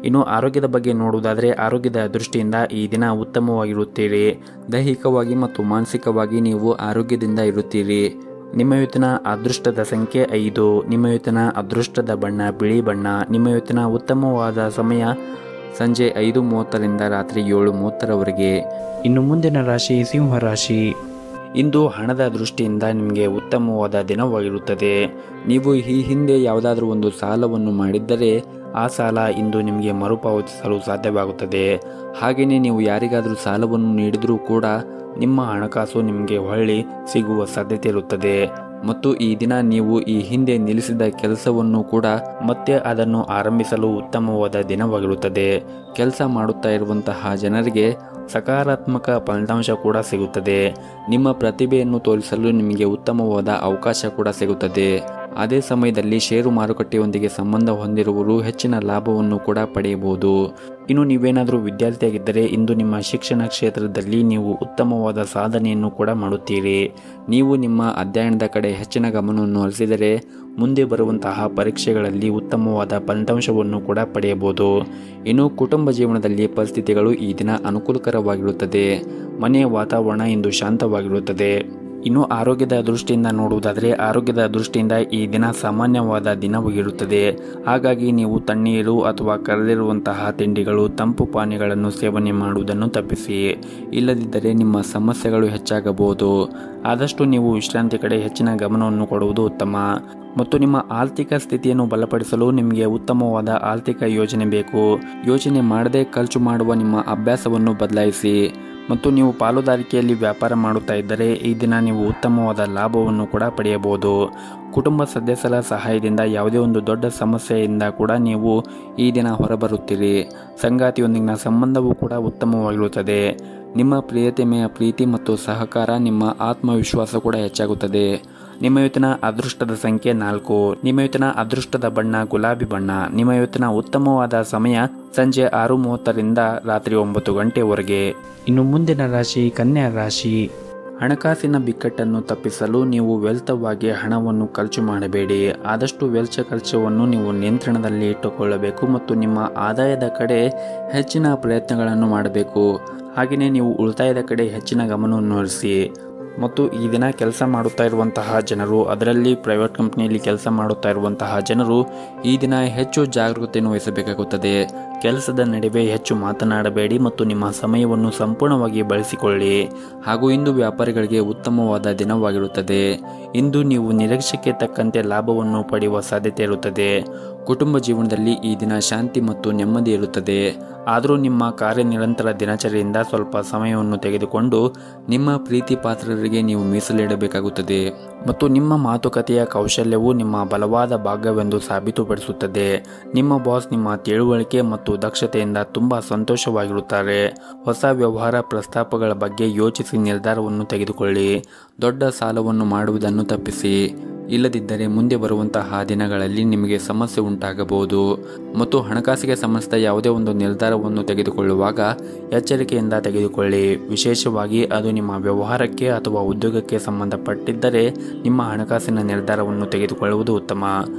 [SPEAKER 1] ಇನ್ನು ಆರೋಗ್ಯದ ಬಗ್ಗೆ ನೋಡುವುದಾದರೆ ಆರೋಗ್ಯದ ದೃಷ್ಟಿಯಿಂದ ಈ ದಿನ ಉತ್ತಮವಾಗಿರುತ್ತೀರಿ. ದೈಹಿಕವಾಗಿ ಮತ್ತು ಮಾನಸಿಕವಾಗಿ ನೀವು ಆರೋಗ್ಯದಿಂದ ಇರುತ್ತೀರಿ. ನಿಮ್ಮ ಇವತ್ತಿನ ಅದೃಷ್ಟದ ಸಂಖ್ಯೆ 5. ನಿಮ್ಮ ಇವತ್ತಿನ ಅದೃಷ್ಟದ ಬಣ್ಣ ಬಿಳಿ ಬಣ್ಣ. ನಿಮ್ಮ ಇವತ್ತಿನ ಉತ್ತಮವಾದ ಸಮಯ ಸಂಜೆ 5:30ರಿಂದ ರಾತ್ರಿ 7:30ರವರೆಗೆ. ಇನ್ನು ಮುಂದಿನ ರಾಶಿ ಸಿಂಹ ರಾಶಿ. ಇಂದು ಹಣದ ದೃಷ್ಟಿಯಿಂದ ನಿಮಗೆ ಉತ್ತಮವಾದ ದಿನವಾಗಿರುತ್ತದೆ. ನೀವು ಈ ಹಿಂದೆ ಯಾವುದಾದ್ರೂ ಒಂದು ಸಾಲವನ್ನು ಮಾಡಿದ್ದರೆ ಆ ಸಾಲ ಇಂದು ನಿಮಗೆ ಮರುಪಾವತಿಸಲು ಸಾಧ್ಯವಾಗುತ್ತದೆ. ಹಾಗೆಯೇ ನೀವು ಯಾರಿಗಾದರೂ ಸಾಲವನ್ನು ನೀಡಿದರೂ ಕೂಡ ನಿಮ್ಮ ಹಣಕಾಸು ನಿಮಗೆ ಹೊಳ್ಳಿ ಸಿಗುವ ಸಾಧ್ಯತೆ ಇರುತ್ತದೆ. ಮತ್ತು ಈ ದಿನ ನೀವು ಈ ಹಿಂದೆ ನಿಲ್ಲಿಸಿದ ಕೆಲಸವನ್ನು ಕೂಡ ಮತ್ತೆ ಅದನ್ನು ಆರಂಭಿಸಲು ಉತ್ತಮವಾದ ದಿನವಾಗಿರುತ್ತದೆ. ಕೆಲಸ ಮಾಡುತ್ತಾ ಇರುವಂತಹ ಜನರಿಗೆ ಸಕಾರಾತ್ಮಕ ಫಲಿತಾಂಶ ಕೂಡ ಸಿಗುತ್ತದೆ. ನಿಮ್ಮ ಪ್ರತಿಭೆಯನ್ನು ತೋರಿಸಲು ನಿಮಗೆ ಉತ್ತಮವಾದ ಅವಕಾಶ ಕೂಡ ಸಿಗುತ್ತದೆ. ಅದೇ ಸಮಯದಲ್ಲಿ ಷೇರು ಮಾರುಕಟ್ಟೆಯೊಂದಿಗೆ ಸಂಬಂಧ ಹೊಂದಿರುವವರು ಹೆಚ್ಚಿನ ಲಾಭವನ್ನು ಕೂಡ ಪಡೆಯಬಹುದು. ಇನ್ನು ನೀವೇನಾದರೂ ವಿದ್ಯಾರ್ಥಿಯಾಗಿದ್ದರೆ ಇಂದು ನಿಮ್ಮ ಶಿಕ್ಷಣ ಕ್ಷೇತ್ರದಲ್ಲಿ ನೀವು ಉತ್ತಮವಾದ ಸಾಧನೆಯನ್ನು ಕೂಡ ಮಾಡುತ್ತೀರಿ. ನೀವು ನಿಮ್ಮ ಅಧ್ಯಯನದ ಕಡೆ ಹೆಚ್ಚಿನ ಗಮನವನ್ನು ಹರಿಸಿದರೆ ಮುಂದೆ ಬರುವಂತಹ ಪರೀಕ್ಷೆಗಳಲ್ಲಿ ಉತ್ತಮವಾದ ಫಲಿತಾಂಶವನ್ನು ಕೂಡ ಪಡೆಯಬಹುದು. ಇನ್ನು ಕುಟುಂಬ ಜೀವನದಲ್ಲಿ ಪರಿಸ್ಥಿತಿಗಳು ಈ ದಿನ ಅನುಕೂಲಕರವಾಗಿರುತ್ತದೆ. ಮನೆಯ ವಾತಾವರಣ ಇಂದು ಶಾಂತವಾಗಿರುತ್ತದೆ. ಇನ್ನು ಆರೋಗ್ಯದ ದೃಷ್ಟಿಯಿಂದ ನೋಡುವುದಾದರೆ ಆರೋಗ್ಯದ ದೃಷ್ಟಿಯಿಂದ ಈ ದಿನ ಸಾಮಾನ್ಯವಾದ ದಿನವಾಗಿರುತ್ತದೆ. ಹಾಗಾಗಿ ನೀವು ತಣ್ಣೀರು ಅಥವಾ ಕರೆದಿರುವಂತಹ ತಿಂಡಿಗಳು ತಂಪು ಪಾನೀಯಗಳನ್ನು ಸೇವನೆ ಮಾಡುವುದನ್ನು ತಪ್ಪಿಸಿ. ಇಲ್ಲದಿದ್ದರೆ ನಿಮ್ಮ ಸಮಸ್ಯೆಗಳು ಹೆಚ್ಚಾಗಬಹುದು. ಆದಷ್ಟು ನೀವು ವಿಶ್ರಾಂತಿ ಕಡೆ ಹೆಚ್ಚಿನ ಗಮನವನ್ನು ಕೊಡುವುದು ಉತ್ತಮ. ಮತ್ತು ನಿಮ್ಮ ಆರ್ಥಿಕ ಸ್ಥಿತಿಯನ್ನು ಬಲಪಡಿಸಲು ನಿಮಗೆ ಉತ್ತಮವಾದ ಆರ್ಥಿಕ ಯೋಜನೆ ಬೇಕು. ಯೋಚನೆ ಮಾಡದೆ ಖರ್ಚು ಮಾಡುವ ನಿಮ್ಮ ಅಭ್ಯಾಸವನ್ನು ಬದಲಾಯಿಸಿ. ಮತ್ತು ನೀವು ಪಾಲುದಾರಿಕೆಯಲ್ಲಿ ವ್ಯಾಪಾರ ಮಾಡುತ್ತಾ ಇದ್ದರೆ ಈ ದಿನ ನೀವು ಉತ್ತಮವಾದ ಲಾಭವನ್ನು ಕೂಡ ಪಡೆಯಬಹುದು. ಕುಟುಂಬ ಸದಸ್ಯರ ಸಹಾಯದಿಂದ ಯಾವುದೇ ಒಂದು ದೊಡ್ಡ ಸಮಸ್ಯೆಯಿಂದ ಕೂಡ ನೀವು ಈ ದಿನ ಹೊರಬರುತ್ತೀರಿ. ಸಂಗಾತಿಯೊಂದಿಗಿನ ಸಂಬಂಧವೂ ಕೂಡ ಉತ್ತಮವಾಗಿರುತ್ತದೆ. ನಿಮ್ಮ ಪ್ರಿಯತೆಮೆಯ ಪ್ರೀತಿ ಮತ್ತು ಸಹಕಾರ, ನಿಮ್ಮ ಆತ್ಮವಿಶ್ವಾಸ ಕೂಡ ಹೆಚ್ಚಾಗುತ್ತದೆ. ನಿಮ್ಮ ಇವತ್ತಿನ ಅದೃಷ್ಟದ ಸಂಖ್ಯೆ 4. ನಿಮ್ಮ ಇವತ್ತಿನ ಅದೃಷ್ಟದ ಬಣ್ಣ ಗುಲಾಬಿ ಬಣ್ಣ. ನಿಮ್ಮ ಇವತ್ತಿನ ಉತ್ತಮವಾದ ಸಮಯ ಸಂಜೆ 6:30ರಿಂದ ರಾತ್ರಿ 9 ಗಂಟೆವರೆಗೆ. ಇನ್ನು ಮುಂದಿನ ರಾಶಿ ಕನ್ಯಾ ರಾಶಿ. ಹಣಕಾಸಿನ ಬಿಕ್ಕಟ್ಟನ್ನು ತಪ್ಪಿಸಲು ನೀವು ವ್ಯರ್ಥವಾಗಿ ಹಣವನ್ನು ಖರ್ಚು ಮಾಡಬೇಡಿ. ಆದಷ್ಟು ವೆಚ್ಚ ಖರ್ಚವನ್ನು ನೀವು ನಿಯಂತ್ರಣದಲ್ಲಿ ಇಟ್ಟುಕೊಳ್ಳಬೇಕು ಮತ್ತು ನಿಮ್ಮ ಆದಾಯದ ಕಡೆ ಹೆಚ್ಚಿನ ಪ್ರಯತ್ನಗಳನ್ನು ಮಾಡಬೇಕು. ಹಾಗೆಯೇ ನೀವು ಉಳಿತಾಯದ ಕಡೆ ಹೆಚ್ಚಿನ ಗಮನವನ್ನು ಹರಿಸಿ. ಮತ್ತು ಈ ದಿನ ಕೆಲಸ ಮಾಡುತ್ತಾ ಇರುವಂತಹ ಜನರು, ಅದರಲ್ಲಿ ಪ್ರೈವೇಟ್ ಕಂಪ್ನಿಯಲ್ಲಿ ಕೆಲಸ ಮಾಡುತ್ತಾ ಇರುವಂತಹ ಜನರು ಈ ದಿನ ಹೆಚ್ಚು ಜಾಗೃತಿಯನ್ನು ವಹಿಸಬೇಕಾಗುತ್ತದೆ. ಕೆಲಸದ ನಡುವೆ ಹೆಚ್ಚು ಮಾತನಾಡಬೇಡಿ ಮತ್ತು ನಿಮ್ಮ ಸಮಯವನ್ನು ಸಂಪೂರ್ಣವಾಗಿ ಬಳಸಿಕೊಳ್ಳಿ. ಹಾಗೂ ಇಂದು ವ್ಯಾಪಾರಿಗಳಿಗೆ ಉತ್ತಮವಾದ ದಿನವಾಗಿರುತ್ತದೆ. ಇಂದು ನೀವು ನಿರೀಕ್ಷೆಗೆ ತಕ್ಕಂತೆ ಲಾಭವನ್ನು ಪಡೆಯುವ ಸಾಧ್ಯತೆ ಇರುತ್ತದೆ. ಕುಟುಂಬ ಜೀವನದಲ್ಲಿ ಈ ದಿನ ಶಾಂತಿ ಮತ್ತು ನೆಮ್ಮದಿ ಇರುತ್ತದೆ. ಆದರೂ ನಿಮ್ಮ ಕಾರ್ಯನಿರಂತರ ದಿನಚರಿಯಿಂದ ಸ್ವಲ್ಪ ಸಮಯವನ್ನು ತೆಗೆದುಕೊಂಡು ನಿಮ್ಮ ಪ್ರೀತಿ ಪಾತ್ರರಿಗೆ ನೀವು ಮೀಸಲಿಡಬೇಕಾಗುತ್ತದೆ. ಮತ್ತು ನಿಮ್ಮ ಮಾತುಕತೆಯ ಕೌಶಲ್ಯವು ನಿಮ್ಮ ಬಲವಾದ ಭಾಗವೆಂದು ಸಾಬೀತುಪಡಿಸುತ್ತದೆ. ನಿಮ್ಮ ಬಾಸ್ ನಿಮ್ಮ ತಿಳುವಳಿಕೆ ಮತ್ತು ದಕ್ಷತೆಯಿಂದ ತುಂಬಾ ಸಂತೋಷವಾಗಿರುತ್ತಾರೆ. ಹೊಸ ವ್ಯವಹಾರ ಪ್ರಸ್ತಾಪಗಳ ಬಗ್ಗೆ ಯೋಚಿಸಿ ನಿರ್ಧಾರವನ್ನು ತೆಗೆದುಕೊಳ್ಳಿ. ದೊಡ್ಡ ಸಾಲವನ್ನು ಮಾಡುವುದನ್ನು ತಪ್ಪಿಸಿ. ಇಲ್ಲದಿದ್ದರೆ ಮುಂದೆ ಬರುವಂತಹ ದಿನಗಳಲ್ಲಿ ನಿಮಗೆ ಸಮಸ್ಯೆ ಉಂಟಾಗಬಹುದು. ಮತ್ತು ಹಣಕಾಸಿಗೆ ಸಂಬಂಧಿಸಿದ ಯಾವುದೇ ಒಂದು ನಿರ್ಧಾರವನ್ನು ತೆಗೆದುಕೊಳ್ಳುವಾಗ ಎಚ್ಚರಿಕೆಯಿಂದ ತೆಗೆದುಕೊಳ್ಳಿ. ವಿಶೇಷವಾಗಿ ಅದು ನಿಮ್ಮ ವ್ಯವಹಾರಕ್ಕೆ ಅಥವಾ ಉದ್ಯೋಗಕ್ಕೆ ಸಂಬಂಧಪಟ್ಟಿದ್ದರೆ ನಿಮ್ಮ ಹಣಕಾಸಿನ ನಿರ್ಧಾರವನ್ನು ತೆಗೆದುಕೊಳ್ಳುವುದು ಉತ್ತಮ.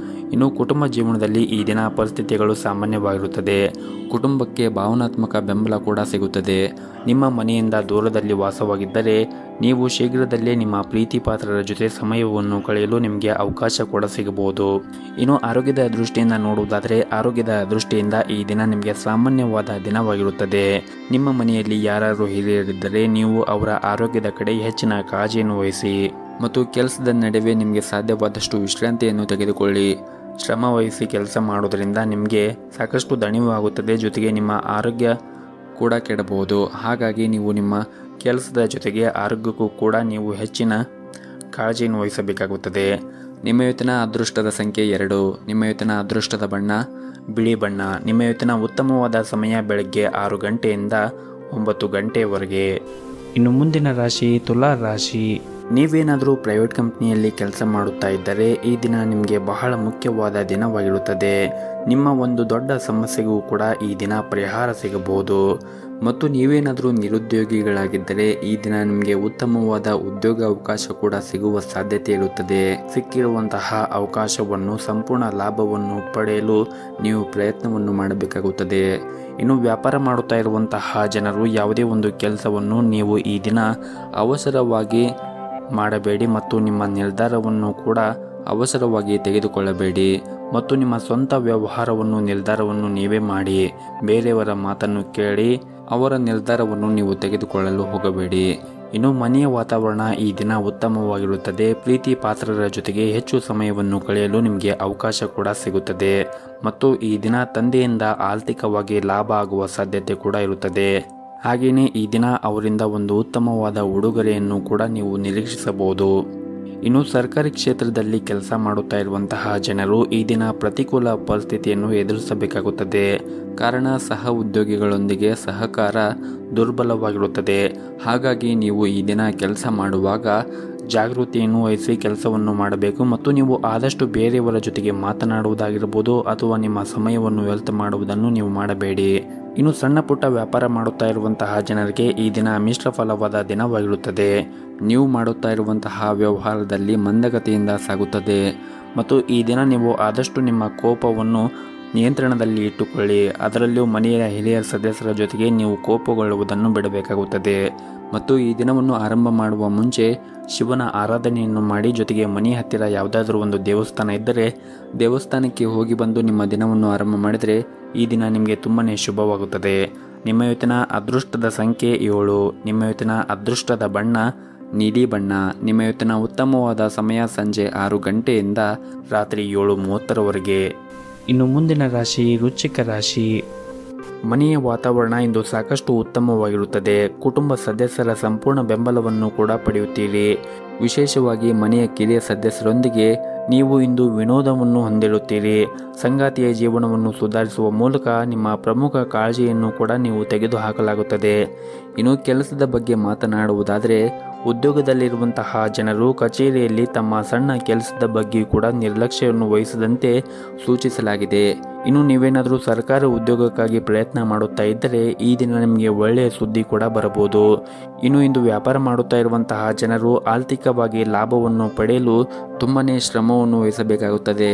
[SPEAKER 1] ಇನ್ನು ಕುಟುಂಬ ಜೀವನದಲ್ಲಿ ಈ ದಿನ ಪರಿಸ್ಥಿತಿಗಳು ಸಾಮಾನ್ಯವಾಗಿರುತ್ತದೆ. ಕುಟುಂಬಕ್ಕೆ ಭಾವನಾತ್ಮಕ ಬೆಂಬಲ ಕೂಡ ಸಿಗುತ್ತದೆ. ನಿಮ್ಮ ಮನೆಯಿಂದ ದೂರದಲ್ಲಿ ವಾಸವಾಗಿದ್ದರೆ ನೀವು ಶೀಘ್ರದಲ್ಲೇ ನಿಮ್ಮ ಪ್ರೀತಿ ಪಾತ್ರರ ಜೊತೆ ಸಮಯವನ್ನು ಕಳೆಯಲು ನಿಮಗೆ ಅವಕಾಶ ಕೂಡ ಸಿಗಬಹುದು. ಇನ್ನು ಆರೋಗ್ಯದ ದೃಷ್ಟಿಯಿಂದ ನೋಡುವುದಾದರೆ ಆರೋಗ್ಯದ ದೃಷ್ಟಿಯಿಂದ ಈ ದಿನ ನಿಮಗೆ ಸಾಮಾನ್ಯವಾದ ದಿನವಾಗಿರುತ್ತದೆ. ನಿಮ್ಮ ಮನೆಯಲ್ಲಿ ಯಾರಾದರೂ ಹಿರಿಯರಿದ್ದರೆ ನೀವು ಅವರ ಆರೋಗ್ಯದ ಕಡೆ ಹೆಚ್ಚಿನ ಕಾಳಜಿಯನ್ನು ವಹಿಸಿ. ಮತ್ತು ಕೆಲಸದ ನಡುವೆ ನಿಮಗೆ ಸಾಧ್ಯವಾದಷ್ಟು ವಿಶ್ರಾಂತಿಯನ್ನು ತೆಗೆದುಕೊಳ್ಳಿ. ಶ್ರಮ ವಹಿಸಿ ಕೆಲಸ ಮಾಡೋದರಿಂದ ನಿಮಗೆ ಸಾಕಷ್ಟು ದಣಿವು ಆಗುತ್ತದೆ. ಜೊತೆಗೆ ನಿಮ್ಮ ಆರೋಗ್ಯ ಕೂಡ ಕೆಡಬಹುದು. ಹಾಗಾಗಿ ನೀವು ನಿಮ್ಮ ಕೆಲಸದ ಜೊತೆಗೆ ಆರೋಗ್ಯಕ್ಕೂ ಕೂಡ ನೀವು ಹೆಚ್ಚಿನ ಕಾಳಜಿಯನ್ನು ವಹಿಸಬೇಕಾಗುತ್ತದೆ. ನಿಮ್ಮ ಇವತ್ತಿನ ಅದೃಷ್ಟದ ಸಂಖ್ಯೆ 2. ನಿಮ್ಮ ಇವತ್ತಿನ ಅದೃಷ್ಟದ ಬಣ್ಣ ಬಿಳಿ ಬಣ್ಣ. ನಿಮ್ಮ ಇವತ್ತಿನ ಉತ್ತಮವಾದ ಸಮಯ ಬೆಳಗ್ಗೆ 6 ಗಂಟೆಯಿಂದ 9 ಗಂಟೆವರೆಗೆ. ಇನ್ನು ಮುಂದಿನ ರಾಶಿ ತುಲಾ ರಾಶಿ. ನೀವೇನಾದರೂ ಪ್ರೈವೇಟ್ ಕಂಪ್ನಿಯಲ್ಲಿ ಕೆಲಸ ಮಾಡುತ್ತಾ ಇದ್ದರೆ ಈ ದಿನ ನಿಮಗೆ ಬಹಳ ಮುಖ್ಯವಾದ ದಿನವಾಗಿರುತ್ತದೆ. ನಿಮ್ಮ ಒಂದು ದೊಡ್ಡ ಸಮಸ್ಯೆಗೂ ಕೂಡ ಈ ದಿನ ಪರಿಹಾರ ಸಿಗಬಹುದು. ಮತ್ತು ನೀವೇನಾದರೂ ನಿರುದ್ಯೋಗಿಗಳಾಗಿದ್ದರೆ ಈ ದಿನ ನಿಮಗೆ ಉತ್ತಮವಾದ ಉದ್ಯೋಗ ಅವಕಾಶ ಕೂಡ ಸಿಗುವ ಸಾಧ್ಯತೆ ಇರುತ್ತದೆ. ಸಿಕ್ಕಿರುವಂತಹ ಅವಕಾಶವನ್ನು ಸಂಪೂರ್ಣ ಲಾಭವನ್ನು ಪಡೆಯಲು ನೀವು ಪ್ರಯತ್ನವನ್ನು ಮಾಡಬೇಕಾಗುತ್ತದೆ. ಇನ್ನು ವ್ಯಾಪಾರ ಮಾಡುತ್ತಾ ಇರುವಂತಹ ಜನರು ಯಾವುದೇ ಒಂದು ಕೆಲಸವನ್ನು ನೀವು ಈ ದಿನ ಅವಸರವಾಗಿ ಮಾಡಬೇಡಿ ಮತ್ತು ನಿಮ್ಮ ನಿರ್ಧಾರವನ್ನು ಕೂಡ ಅವಸರವಾಗಿ ತೆಗೆದುಕೊಳ್ಳಬೇಡಿ ಮತ್ತು ನಿಮ್ಮ ಸ್ವಂತ ನಿರ್ಧಾರವನ್ನು ನೀವೇ ಮಾಡಿ. ಬೇರೆಯವರ ಮಾತನ್ನು ಕೇಳಿ ಅವರ ನಿರ್ಧಾರವನ್ನು ನೀವು ತೆಗೆದುಕೊಳ್ಳಲು ಹೋಗಬೇಡಿ. ಇನ್ನು ಮನೆಯ ವಾತಾವರಣ ಈ ದಿನ ಉತ್ತಮವಾಗಿರುತ್ತದೆ. ಪ್ರೀತಿ ಪಾತ್ರರ ಜೊತೆಗೆ ಹೆಚ್ಚು ಸಮಯವನ್ನು ಕಳೆಯಲು ನಿಮಗೆ ಅವಕಾಶ ಕೂಡ ಸಿಗುತ್ತದೆ ಮತ್ತು ಈ ದಿನ ತಂದೆಯಿಂದ ಆರ್ಥಿಕವಾಗಿ ಲಾಭ ಆಗುವ ಸಾಧ್ಯತೆ ಕೂಡ ಇರುತ್ತದೆ. ಹಾಗೆಯೇ ಈ ದಿನ ಅವರಿಂದ ಒಂದು ಉತ್ತಮವಾದ ಉಡುಗೊರೆಯನ್ನು ಕೂಡ ನೀವು ನಿರೀಕ್ಷಿಸಬಹುದು. ಇನ್ನು ಸರ್ಕಾರಿ ಕ್ಷೇತ್ರದಲ್ಲಿ ಕೆಲಸ ಮಾಡುತ್ತಾ ಇರುವಂತಹ ಜನರು ಈ ದಿನ ಪ್ರತಿಕೂಲ ಪರಿಸ್ಥಿತಿಯನ್ನು ಎದುರಿಸಬೇಕಾಗುತ್ತದೆ. ಕಾರಣ ಸಹ ಉದ್ಯೋಗಿಗಳೊಂದಿಗೆ ಸಹಕಾರ ದುರ್ಬಲವಾಗಿರುತ್ತದೆ. ಹಾಗಾಗಿ ನೀವು ಈ ದಿನ ಕೆಲಸ ಮಾಡುವಾಗ ಜಾಗೃತಿಯನ್ನು ವಹಿಸಿ ಕೆಲಸವನ್ನು ಮಾಡಬೇಕು ಮತ್ತು ನೀವು ಆದಷ್ಟು ಬೇರೆಯವರ ಜೊತೆಗೆ ಮಾತನಾಡುವುದಾಗಿರಬಹುದು ಅಥವಾ ನಿಮ್ಮ ಸಮಯವನ್ನು ವ್ಯರ್ಥ ಮಾಡುವುದನ್ನು ನೀವು ಮಾಡಬೇಡಿ. ಇನ್ನು ಸಣ್ಣ ಪುಟ್ಟ ವ್ಯಾಪಾರ ಮಾಡುತ್ತಾ ಇರುವಂತಹ ಜನರಿಗೆ ಈ ದಿನ ಮಿಶ್ರ ಫಲವಾದ ದಿನವಾಗಿರುತ್ತದೆ. ನೀವು ಮಾಡುತ್ತಾ ಇರುವಂತಹ ವ್ಯವಹಾರದಲ್ಲಿ ಮಂದಗತಿಯಿಂದ ಸಾಗುತ್ತದೆ ಮತ್ತು ಈ ದಿನ ನೀವು ಆದಷ್ಟು ನಿಮ್ಮ ಕೋಪವನ್ನು ನಿಯಂತ್ರಣದಲ್ಲಿ ಇಟ್ಟುಕೊಳ್ಳಿ. ಅದರಲ್ಲೂ ಮನೆಯ ಹಿರಿಯ ಸದಸ್ಯರ ಜೊತೆಗೆ ನೀವು ಕೋಪಗೊಳ್ಳುವುದನ್ನು ಬಿಡಬೇಕಾಗುತ್ತದೆ ಮತ್ತು ಈ ದಿನವನ್ನು ಆರಂಭ ಮಾಡುವ ಮುಂಚೆ ಶಿವನ ಆರಾಧನೆಯನ್ನು ಮಾಡಿ, ಜೊತೆಗೆ ಮನೆ ಹತ್ತಿರ ಯಾವುದಾದ್ರೂ ಒಂದು ದೇವಸ್ಥಾನ ಇದ್ದರೆ ದೇವಸ್ಥಾನಕ್ಕೆ ಹೋಗಿ ಬಂದು ನಿಮ್ಮ ದಿನವನ್ನು ಆರಂಭ ಮಾಡಿದರೆ ಈ ದಿನ ನಿಮಗೆ ತುಂಬಾ ಶುಭವಾಗುತ್ತದೆ. ನಿಮ್ಮ ಇವತ್ತಿನ ಅದೃಷ್ಟದ ಸಂಖ್ಯೆ 7. ನಿಮ್ಮ ಇವತ್ತಿನ ಅದೃಷ್ಟದ ಬಣ್ಣ ನೀಲಿ ಬಣ್ಣ. ನಿಮ್ಮ ಇವತ್ತಿನ ಉತ್ತಮವಾದ ಸಮಯ ಸಂಜೆ 6 ಗಂಟೆಯಿಂದ ರಾತ್ರಿ 7:30ರವರೆಗೆ. ಇನ್ನು ಮುಂದಿನ ರಾಶಿ ವೃಶ್ಚಿಕ ರಾಶಿ. ಮನೆಯ ವಾತಾವರಣ ಇಂದು ಸಾಕಷ್ಟು ಉತ್ತಮವಾಗಿರುತ್ತದೆ. ಕುಟುಂಬ ಸದಸ್ಯರ ಸಂಪೂರ್ಣ ಬೆಂಬಲವನ್ನು ಕೂಡ ಪಡೆಯುತ್ತೀರಿ. ವಿಶೇಷವಾಗಿ ಮನೆಯ ಕಿರಿಯ ಸದಸ್ಯರೊಂದಿಗೆ ನೀವು ಇಂದು ವಿನೋದವನ್ನು ಹೊಂದಿರುತ್ತೀರಿ. ಸಂಗಾತಿಯ ಜೀವನವನ್ನು ಸುಧಾರಿಸುವ ಮೂಲಕ ನಿಮ್ಮ ಪ್ರಮುಖ ಕಾಳಜಿಯನ್ನು ಕೂಡ ನೀವು ತೆಗೆದುಹಾಕಲಾಗುತ್ತದೆ. ಇನ್ನು ಕೆಲಸದ ಬಗ್ಗೆ ಮಾತನಾಡುವುದಾದರೆ ಉದ್ಯೋಗದಲ್ಲಿರುವಂತಹ ಜನರು ಕಚೇರಿಯಲ್ಲಿ ತಮ್ಮ ಸಣ್ಣ ಕೆಲಸದ ಬಗ್ಗೆ ಕೂಡ ನಿರ್ಲಕ್ಷ್ಯವನ್ನು ವಹಿಸದಂತೆ ಸೂಚಿಸಲಾಗಿದೆ. ಇನ್ನು ನೀವೇನಾದರೂ ಸರ್ಕಾರಿ ಉದ್ಯೋಗಕ್ಕಾಗಿ ಪ್ರಯತ್ನ ಮಾಡುತ್ತಾ ಇದ್ದರೆ ಈ ದಿನ ನಿಮಗೆ ಒಳ್ಳೆಯ ಸುದ್ದಿ ಕೂಡ ಬರಬಹುದು. ಇನ್ನು ಇಂದು ವ್ಯಾಪಾರ ಮಾಡುತ್ತಾ ಇರುವಂತಹ ಜನರು ಆರ್ಥಿಕವಾಗಿ ಲಾಭವನ್ನು ಪಡೆಯಲು ತುಂಬಾ ಶ್ರಮವನ್ನು ವಹಿಸಬೇಕಾಗುತ್ತದೆ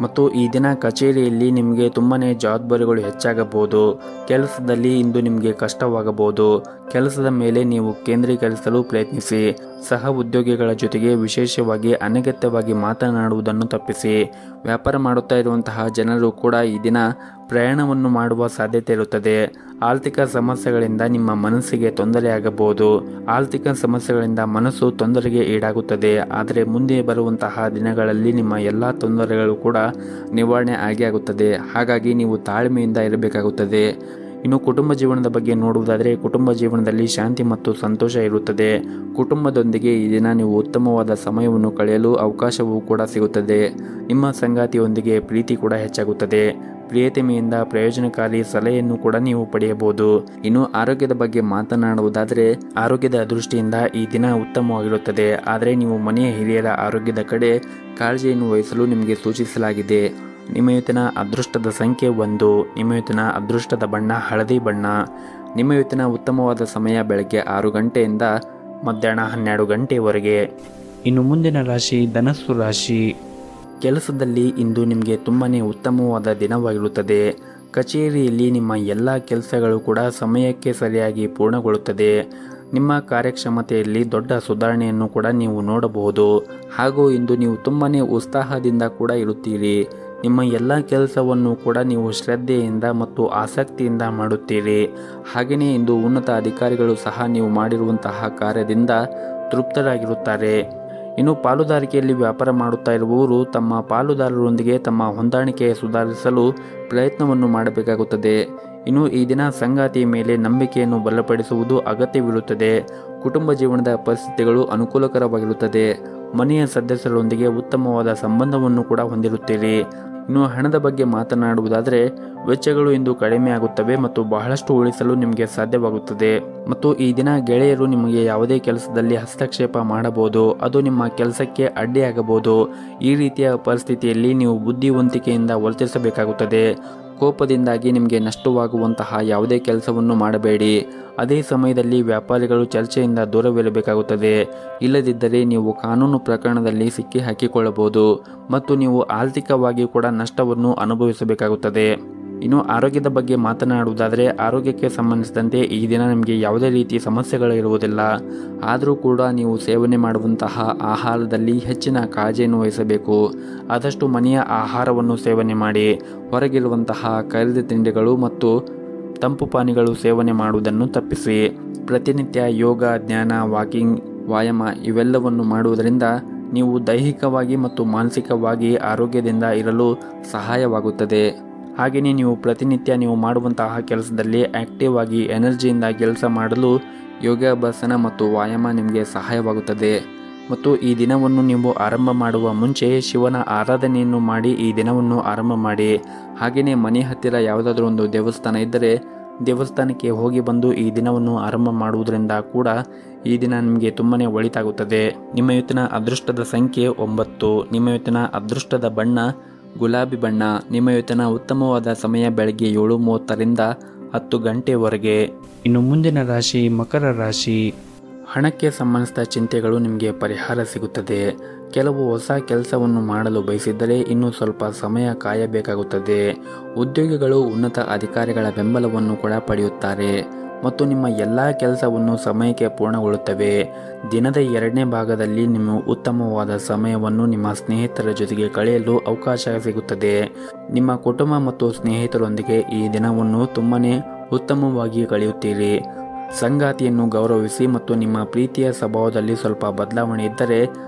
[SPEAKER 1] ಮತ್ತು ಈ ದಿನ ಕಚೇರಿಯಲ್ಲಿ ನಿಮಗೆ ತುಂಬಾ ಜವಾಬ್ದಾರಿಗಳು ಹೆಚ್ಚಾಗಬಹುದು. ಕೆಲಸದಲ್ಲಿ ಇಂದು ನಿಮಗೆ ಕಷ್ಟವಾಗಬಹುದು. ಕೆಲಸದ ಮೇಲೆ ನೀವು ಕೇಂದ್ರೀಕರಿಸಲು ಪ್ರಯತ್ನಿಸಿ. ಸಹ ಉದ್ಯೋಗಿಗಳ ಜೊತೆಗೆ ವಿಶೇಷವಾಗಿ ಅನಗತ್ಯವಾಗಿ ಮಾತನಾಡುವುದನ್ನು ತಪ್ಪಿಸಿ. ವ್ಯಾಪಾರ ಮಾಡುತ್ತಾ ಇರುವಂತಹ ಜನರು ಕೂಡ ಈ ದಿನ ಪ್ರಯಾಣವನ್ನು ಮಾಡುವ ಸಾಧ್ಯತೆ ಇರುತ್ತದೆ. ಆರ್ಥಿಕ ಸಮಸ್ಯೆಗಳಿಂದ ನಿಮ್ಮ ಮನಸ್ಸಿಗೆ ತೊಂದರೆಯಾಗಬಹುದು. ಆರ್ಥಿಕ ಸಮಸ್ಯೆಗಳಿಂದ ಮನಸ್ಸು ತೊಂದರೆಗೆ ಈಡಾಗುತ್ತದೆ. ಆದರೆ ಮುಂದೆ ಬರುವಂತಹ ದಿನಗಳಲ್ಲಿ ನಿಮ್ಮ ಎಲ್ಲ ತೊಂದರೆಗಳು ಕೂಡ ನಿವಾರಣೆ ಆಗುತ್ತದೆ. ಹಾಗಾಗಿ ನೀವು ತಾಳ್ಮೆಯಿಂದ ಇರಬೇಕಾಗುತ್ತದೆ. ಇನ್ನು ಕುಟುಂಬ ಜೀವನದ ಬಗ್ಗೆ ನೋಡುವುದಾದರೆ ಕುಟುಂಬ ಜೀವನದಲ್ಲಿ ಶಾಂತಿ ಮತ್ತು ಸಂತೋಷ ಇರುತ್ತದೆ. ಕುಟುಂಬದೊಂದಿಗೆ ಈ ದಿನ ನೀವು ಉತ್ತಮವಾದ ಸಮಯವನ್ನು ಕಳೆಯಲು ಅವಕಾಶವೂ ಕೂಡ ಸಿಗುತ್ತದೆ. ನಿಮ್ಮ ಸಂಗಾತಿಯೊಂದಿಗೆ ಪ್ರೀತಿ ಕೂಡ ಹೆಚ್ಚಾಗುತ್ತದೆ. ಪ್ರಿಯತಮೆಯಿಂದ ಪ್ರಯೋಜನಕಾರಿ ಸಲಹೆಯನ್ನು ಕೂಡ ನೀವು ಪಡೆಯಬಹುದು. ಇನ್ನು ಆರೋಗ್ಯದ ಬಗ್ಗೆ ಮಾತನಾಡುವುದಾದರೆ ಆರೋಗ್ಯದ ದೃಷ್ಟಿಯಿಂದ ಈ ದಿನ ಉತ್ತಮವಾಗಿರುತ್ತದೆ. ಆದರೆ ನೀವು ಮನೆಯ ಹಿರಿಯರ ಆರೋಗ್ಯದ ಕಡೆ ಕಾಳಜಿಯನ್ನು ವಹಿಸಲು ನಿಮಗೆ ಸೂಚಿಸಲಾಗಿದೆ. ನಿಮ್ಮ ಇವತ್ತಿನ ಅದೃಷ್ಟದ ಸಂಖ್ಯೆ 1. ನಿಮ್ಮ ಇವತ್ತಿನ ಅದೃಷ್ಟದ ಬಣ್ಣ ಹಳದಿ ಬಣ್ಣ. ನಿಮ್ಮ ಇವತ್ತಿನ ಉತ್ತಮವಾದ ಸಮಯ ಬೆಳಗ್ಗೆ 6 ಗಂಟೆಯಿಂದ ಮಧ್ಯಾಹ್ನ 12 ಗಂಟೆಯವರೆಗೆ. ಇನ್ನು ಮುಂದಿನ ರಾಶಿ ಧನಸ್ಸು ರಾಶಿ. ಕೆಲಸದಲ್ಲಿ ಇಂದು ನಿಮಗೆ ತುಂಬಾ ಉತ್ತಮವಾದ ದಿನವಾಗಿರುತ್ತದೆ. ಕಚೇರಿಯಲ್ಲಿ ನಿಮ್ಮ ಎಲ್ಲ ಕೆಲಸಗಳು ಕೂಡ ಸಮಯಕ್ಕೆ ಸರಿಯಾಗಿ ಪೂರ್ಣಗೊಳ್ಳುತ್ತದೆ. ನಿಮ್ಮ ಕಾರ್ಯಕ್ಷಮತೆಯಲ್ಲಿ ದೊಡ್ಡ ಸುಧಾರಣೆಯನ್ನು ಕೂಡ ನೀವು ನೋಡಬಹುದು. ಹಾಗೂ ಇಂದು ನೀವು ತುಂಬಾ ಉತ್ಸಾಹದಿಂದ ಕೂಡ ಇರುತ್ತೀರಿ. ನಿಮ್ಮ ಎಲ್ಲ ಕೆಲಸವನ್ನು ಕೂಡ ನೀವು ಶ್ರದ್ಧೆಯಿಂದ ಮತ್ತು ಆಸಕ್ತಿಯಿಂದ ಮಾಡುತ್ತೀರಿ. ಹಾಗೆಯೇ ಇಂದು ಉನ್ನತ ಅಧಿಕಾರಿಗಳು ಸಹ ನೀವು ಮಾಡಿರುವಂತಹ ಕಾರ್ಯದಿಂದ ತೃಪ್ತರಾಗಿರುತ್ತಾರೆ. ಇನ್ನು ಪಾಲುದಾರಿಕೆಯಲ್ಲಿ ವ್ಯಾಪಾರ ಮಾಡುತ್ತಾ ಇರುವವರು ತಮ್ಮ ಪಾಲುದಾರರೊಂದಿಗೆ ತಮ್ಮ ಹೊಂದಾಣಿಕೆ ಸುಧಾರಿಸಲು ಪ್ರಯತ್ನವನ್ನು ಮಾಡಬೇಕಾಗುತ್ತದೆ. ಇನ್ನು ಈ ದಿನ ಸಂಗಾತಿಯ ಮೇಲೆ ನಂಬಿಕೆಯನ್ನು ಬಲಪಡಿಸುವುದು ಅಗತ್ಯವಿರುತ್ತದೆ. ಕುಟುಂಬ ಜೀವನದ ಪರಿಸ್ಥಿತಿಗಳು ಅನುಕೂಲಕರವಾಗಿರುತ್ತದೆ. ಮನೆಯ ಸದಸ್ಯರೊಂದಿಗೆ ಉತ್ತಮವಾದ ಸಂಬಂಧವನ್ನು ಕೂಡ ಹೊಂದಿರುತ್ತೀರಿ. ಇನ್ನು ಹಣದ ಬಗ್ಗೆ ಮಾತನಾಡುವುದಾದರೆ ವೆಚ್ಚಗಳು ಇಂದು ಕಡಿಮೆ ಆಗುತ್ತವೆ ಮತ್ತು ಬಹಳಷ್ಟು ಉಳಿಸಲು ನಿಮಗೆ ಸಾಧ್ಯವಾಗುತ್ತದೆ. ಮತ್ತು ಈ ದಿನ ಗೆಳೆಯರು ನಿಮಗೆ ಯಾವುದೇ ಕೆಲಸದಲ್ಲಿ ಹಸ್ತಕ್ಷೇಪ ಮಾಡಬಹುದು, ಅದು ನಿಮ್ಮ ಕೆಲಸಕ್ಕೆ ಅಡ್ಡಿಯಾಗಬಹುದು. ಈ ರೀತಿಯ ಪರಿಸ್ಥಿತಿಯಲ್ಲಿ ನೀವು ಬುದ್ಧಿವಂತಿಕೆಯಿಂದ ವರ್ತಿಸಬೇಕಾಗುತ್ತದೆ. ಕೋಪದಿಂದಾಗಿ ನಿಮಗೆ ನಷ್ಟವಾಗುವಂತಹ ಯಾವುದೇ ಕೆಲಸವನ್ನು ಮಾಡಬೇಡಿ. ಅದೇ ಸಮಯದಲ್ಲಿ ವ್ಯಾಪಾರಿಗಳು ಚರ್ಚೆಯಿಂದ ದೂರವಿರಬೇಕಾಗುತ್ತದೆ. ಇಲ್ಲದಿದ್ದರೆ ನೀವು ಕಾನೂನು ಪ್ರಕರಣದಲ್ಲಿ ಸಿಕ್ಕಿ ಹಾಕಿಕೊಳ್ಳಬಹುದು ಮತ್ತು ನೀವು ಆರ್ಥಿಕವಾಗಿ ಕೂಡ ನಷ್ಟವನ್ನು ಅನುಭವಿಸಬೇಕಾಗುತ್ತದೆ. ಇನ್ನು ಆರೋಗ್ಯದ ಬಗ್ಗೆ ಮಾತನಾಡುವುದಾದರೆ ಆರೋಗ್ಯಕ್ಕೆ ಸಂಬಂಧಿಸಿದಂತೆ ಈ ದಿನ ನಿಮಗೆ ಯಾವುದೇ ರೀತಿ ಸಮಸ್ಯೆಗಳು ಇರುವುದಿಲ್ಲ. ಆದರೂ ಕೂಡ ನೀವು ಸೇವನೆ ಮಾಡುವಂತಹ ಆಹಾರದಲ್ಲಿ ಹೆಚ್ಚಿನ ಕಾಳಜಿಯನ್ನು ವಹಿಸಬೇಕು. ಆದಷ್ಟು ಮನೆಯ ಆಹಾರವನ್ನು ಸೇವನೆ ಮಾಡಿ. ಹೊರಗಿರುವಂತಹ ಕರಿದ ತಿಂಡಿಗಳು ಮತ್ತು ತಂಪು ಪಾನೀಯಗಳು ಸೇವನೆ ಮಾಡುವುದನ್ನು ತಪ್ಪಿಸಿ. ಪ್ರತಿನಿತ್ಯ ಯೋಗ, ಧ್ಯಾನ, ವಾಕಿಂಗ್, ವ್ಯಾಯಾಮ ಇವೆಲ್ಲವನ್ನು ಮಾಡುವುದರಿಂದ ನೀವು ದೈಹಿಕವಾಗಿ ಮತ್ತು ಮಾನಸಿಕವಾಗಿ ಆರೋಗ್ಯದಿಂದ ಇರಲು ಸಹಾಯವಾಗುತ್ತದೆ. ಹಾಗೆಯೇ ನೀವು ಪ್ರತಿನಿತ್ಯ ನೀವು ಮಾಡುವಂತಹ ಕೆಲಸದಲ್ಲಿ ಆಕ್ಟಿವ್ ಆಗಿ ಎನರ್ಜಿಯಿಂದ ಕೆಲಸ ಮಾಡಲು ಯೋಗಾಭ್ಯಾಸನ ಮತ್ತು ವ್ಯಾಯಾಮ ನಿಮಗೆ ಸಹಾಯವಾಗುತ್ತದೆ. ಮತ್ತು ಈ ದಿನವನ್ನು ನೀವು ಆರಂಭ ಮಾಡುವ ಮುಂಚೆ ಶಿವನ ಆರಾಧನೆಯನ್ನು ಮಾಡಿ ಈ ದಿನವನ್ನು ಆರಂಭ ಮಾಡಿ. ಹಾಗೆಯೇ ಮನೆ ಹತ್ತಿರ ಯಾವುದಾದ್ರೂ ಒಂದು ದೇವಸ್ಥಾನ ಇದ್ದರೆ ದೇವಸ್ಥಾನಕ್ಕೆ ಹೋಗಿ ಬಂದು ಈ ದಿನವನ್ನು ಆರಂಭ ಮಾಡುವುದರಿಂದ ಕೂಡ ಈ ದಿನ ನಿಮಗೆ ತುಂಬಾ ಒಳಿತಾಗುತ್ತದೆ. ನಿಮ್ಮ ಇವತ್ತಿನ ಅದೃಷ್ಟದ ಸಂಖ್ಯೆ 9. ನಿಮ್ಮ ಇವತ್ತಿನ ಅದೃಷ್ಟದ ಬಣ್ಣ ಗುಲಾಬಿ ಬಣ್ಣ. ನಿಮ್ಮ ಇವತ್ತಿನ ಉತ್ತಮವಾದ ಸಮಯ ಬೆಳಗ್ಗೆ 7:30ರಿಂದ 10 ಗಂಟೆವರೆಗೆ. ಇನ್ನು ಮುಂದಿನ ರಾಶಿ ಮಕರ ರಾಶಿ. ಹಣಕ್ಕೆ ಸಂಬಂಧಿಸಿದ ಚಿಂತೆಗಳು ನಿಮಗೆ ಪರಿಹಾರ ಸಿಗುತ್ತದೆ. ಕೆಲವು ಹೊಸ ಕೆಲಸವನ್ನು ಮಾಡಲು ಬಯಸಿದ್ದರೆ ಇನ್ನೂ ಸ್ವಲ್ಪ ಸಮಯ ಕಾಯಬೇಕಾಗುತ್ತದೆ. ಉದ್ಯೋಗಿಗಳು ಉನ್ನತ ಅಧಿಕಾರಿಗಳ ಬೆಂಬಲವನ್ನು ಕೂಡ ಪಡೆಯುತ್ತಾರೆ ಮತ್ತು ನಿಮ್ಮ ಎಲ್ಲ ಕೆಲಸವನ್ನು ಸಮಯಕ್ಕೆ ಪೂರ್ಣಗೊಳ್ಳುತ್ತವೆ. ದಿನದ 2ನೇ ಭಾಗದಲ್ಲಿ ನಿಮ್ಮ ಉತ್ತಮವಾದ ಸಮಯವನ್ನು ನಿಮ್ಮ ಸ್ನೇಹಿತರ ಜೊತೆಗೆ ಕಳೆಯಲು ಅವಕಾಶ ಸಿಗುತ್ತದೆ. ನಿಮ್ಮ ಕುಟುಂಬ ಮತ್ತು ಸ್ನೇಹಿತರೊಂದಿಗೆ ಈ ದಿನವನ್ನು ತುಂಬಾ ಉತ್ತಮವಾಗಿ ಕಳೆಯುತ್ತೀರಿ. ಸಂಗಾತಿಯನ್ನು ಗೌರವಿಸಿ ಮತ್ತು ನಿಮ್ಮ ಪ್ರೀತಿಯ ಸ್ವಭಾವದಲ್ಲಿ ಸ್ವಲ್ಪ ಬದಲಾವಣೆ ಇದ್ದರೆ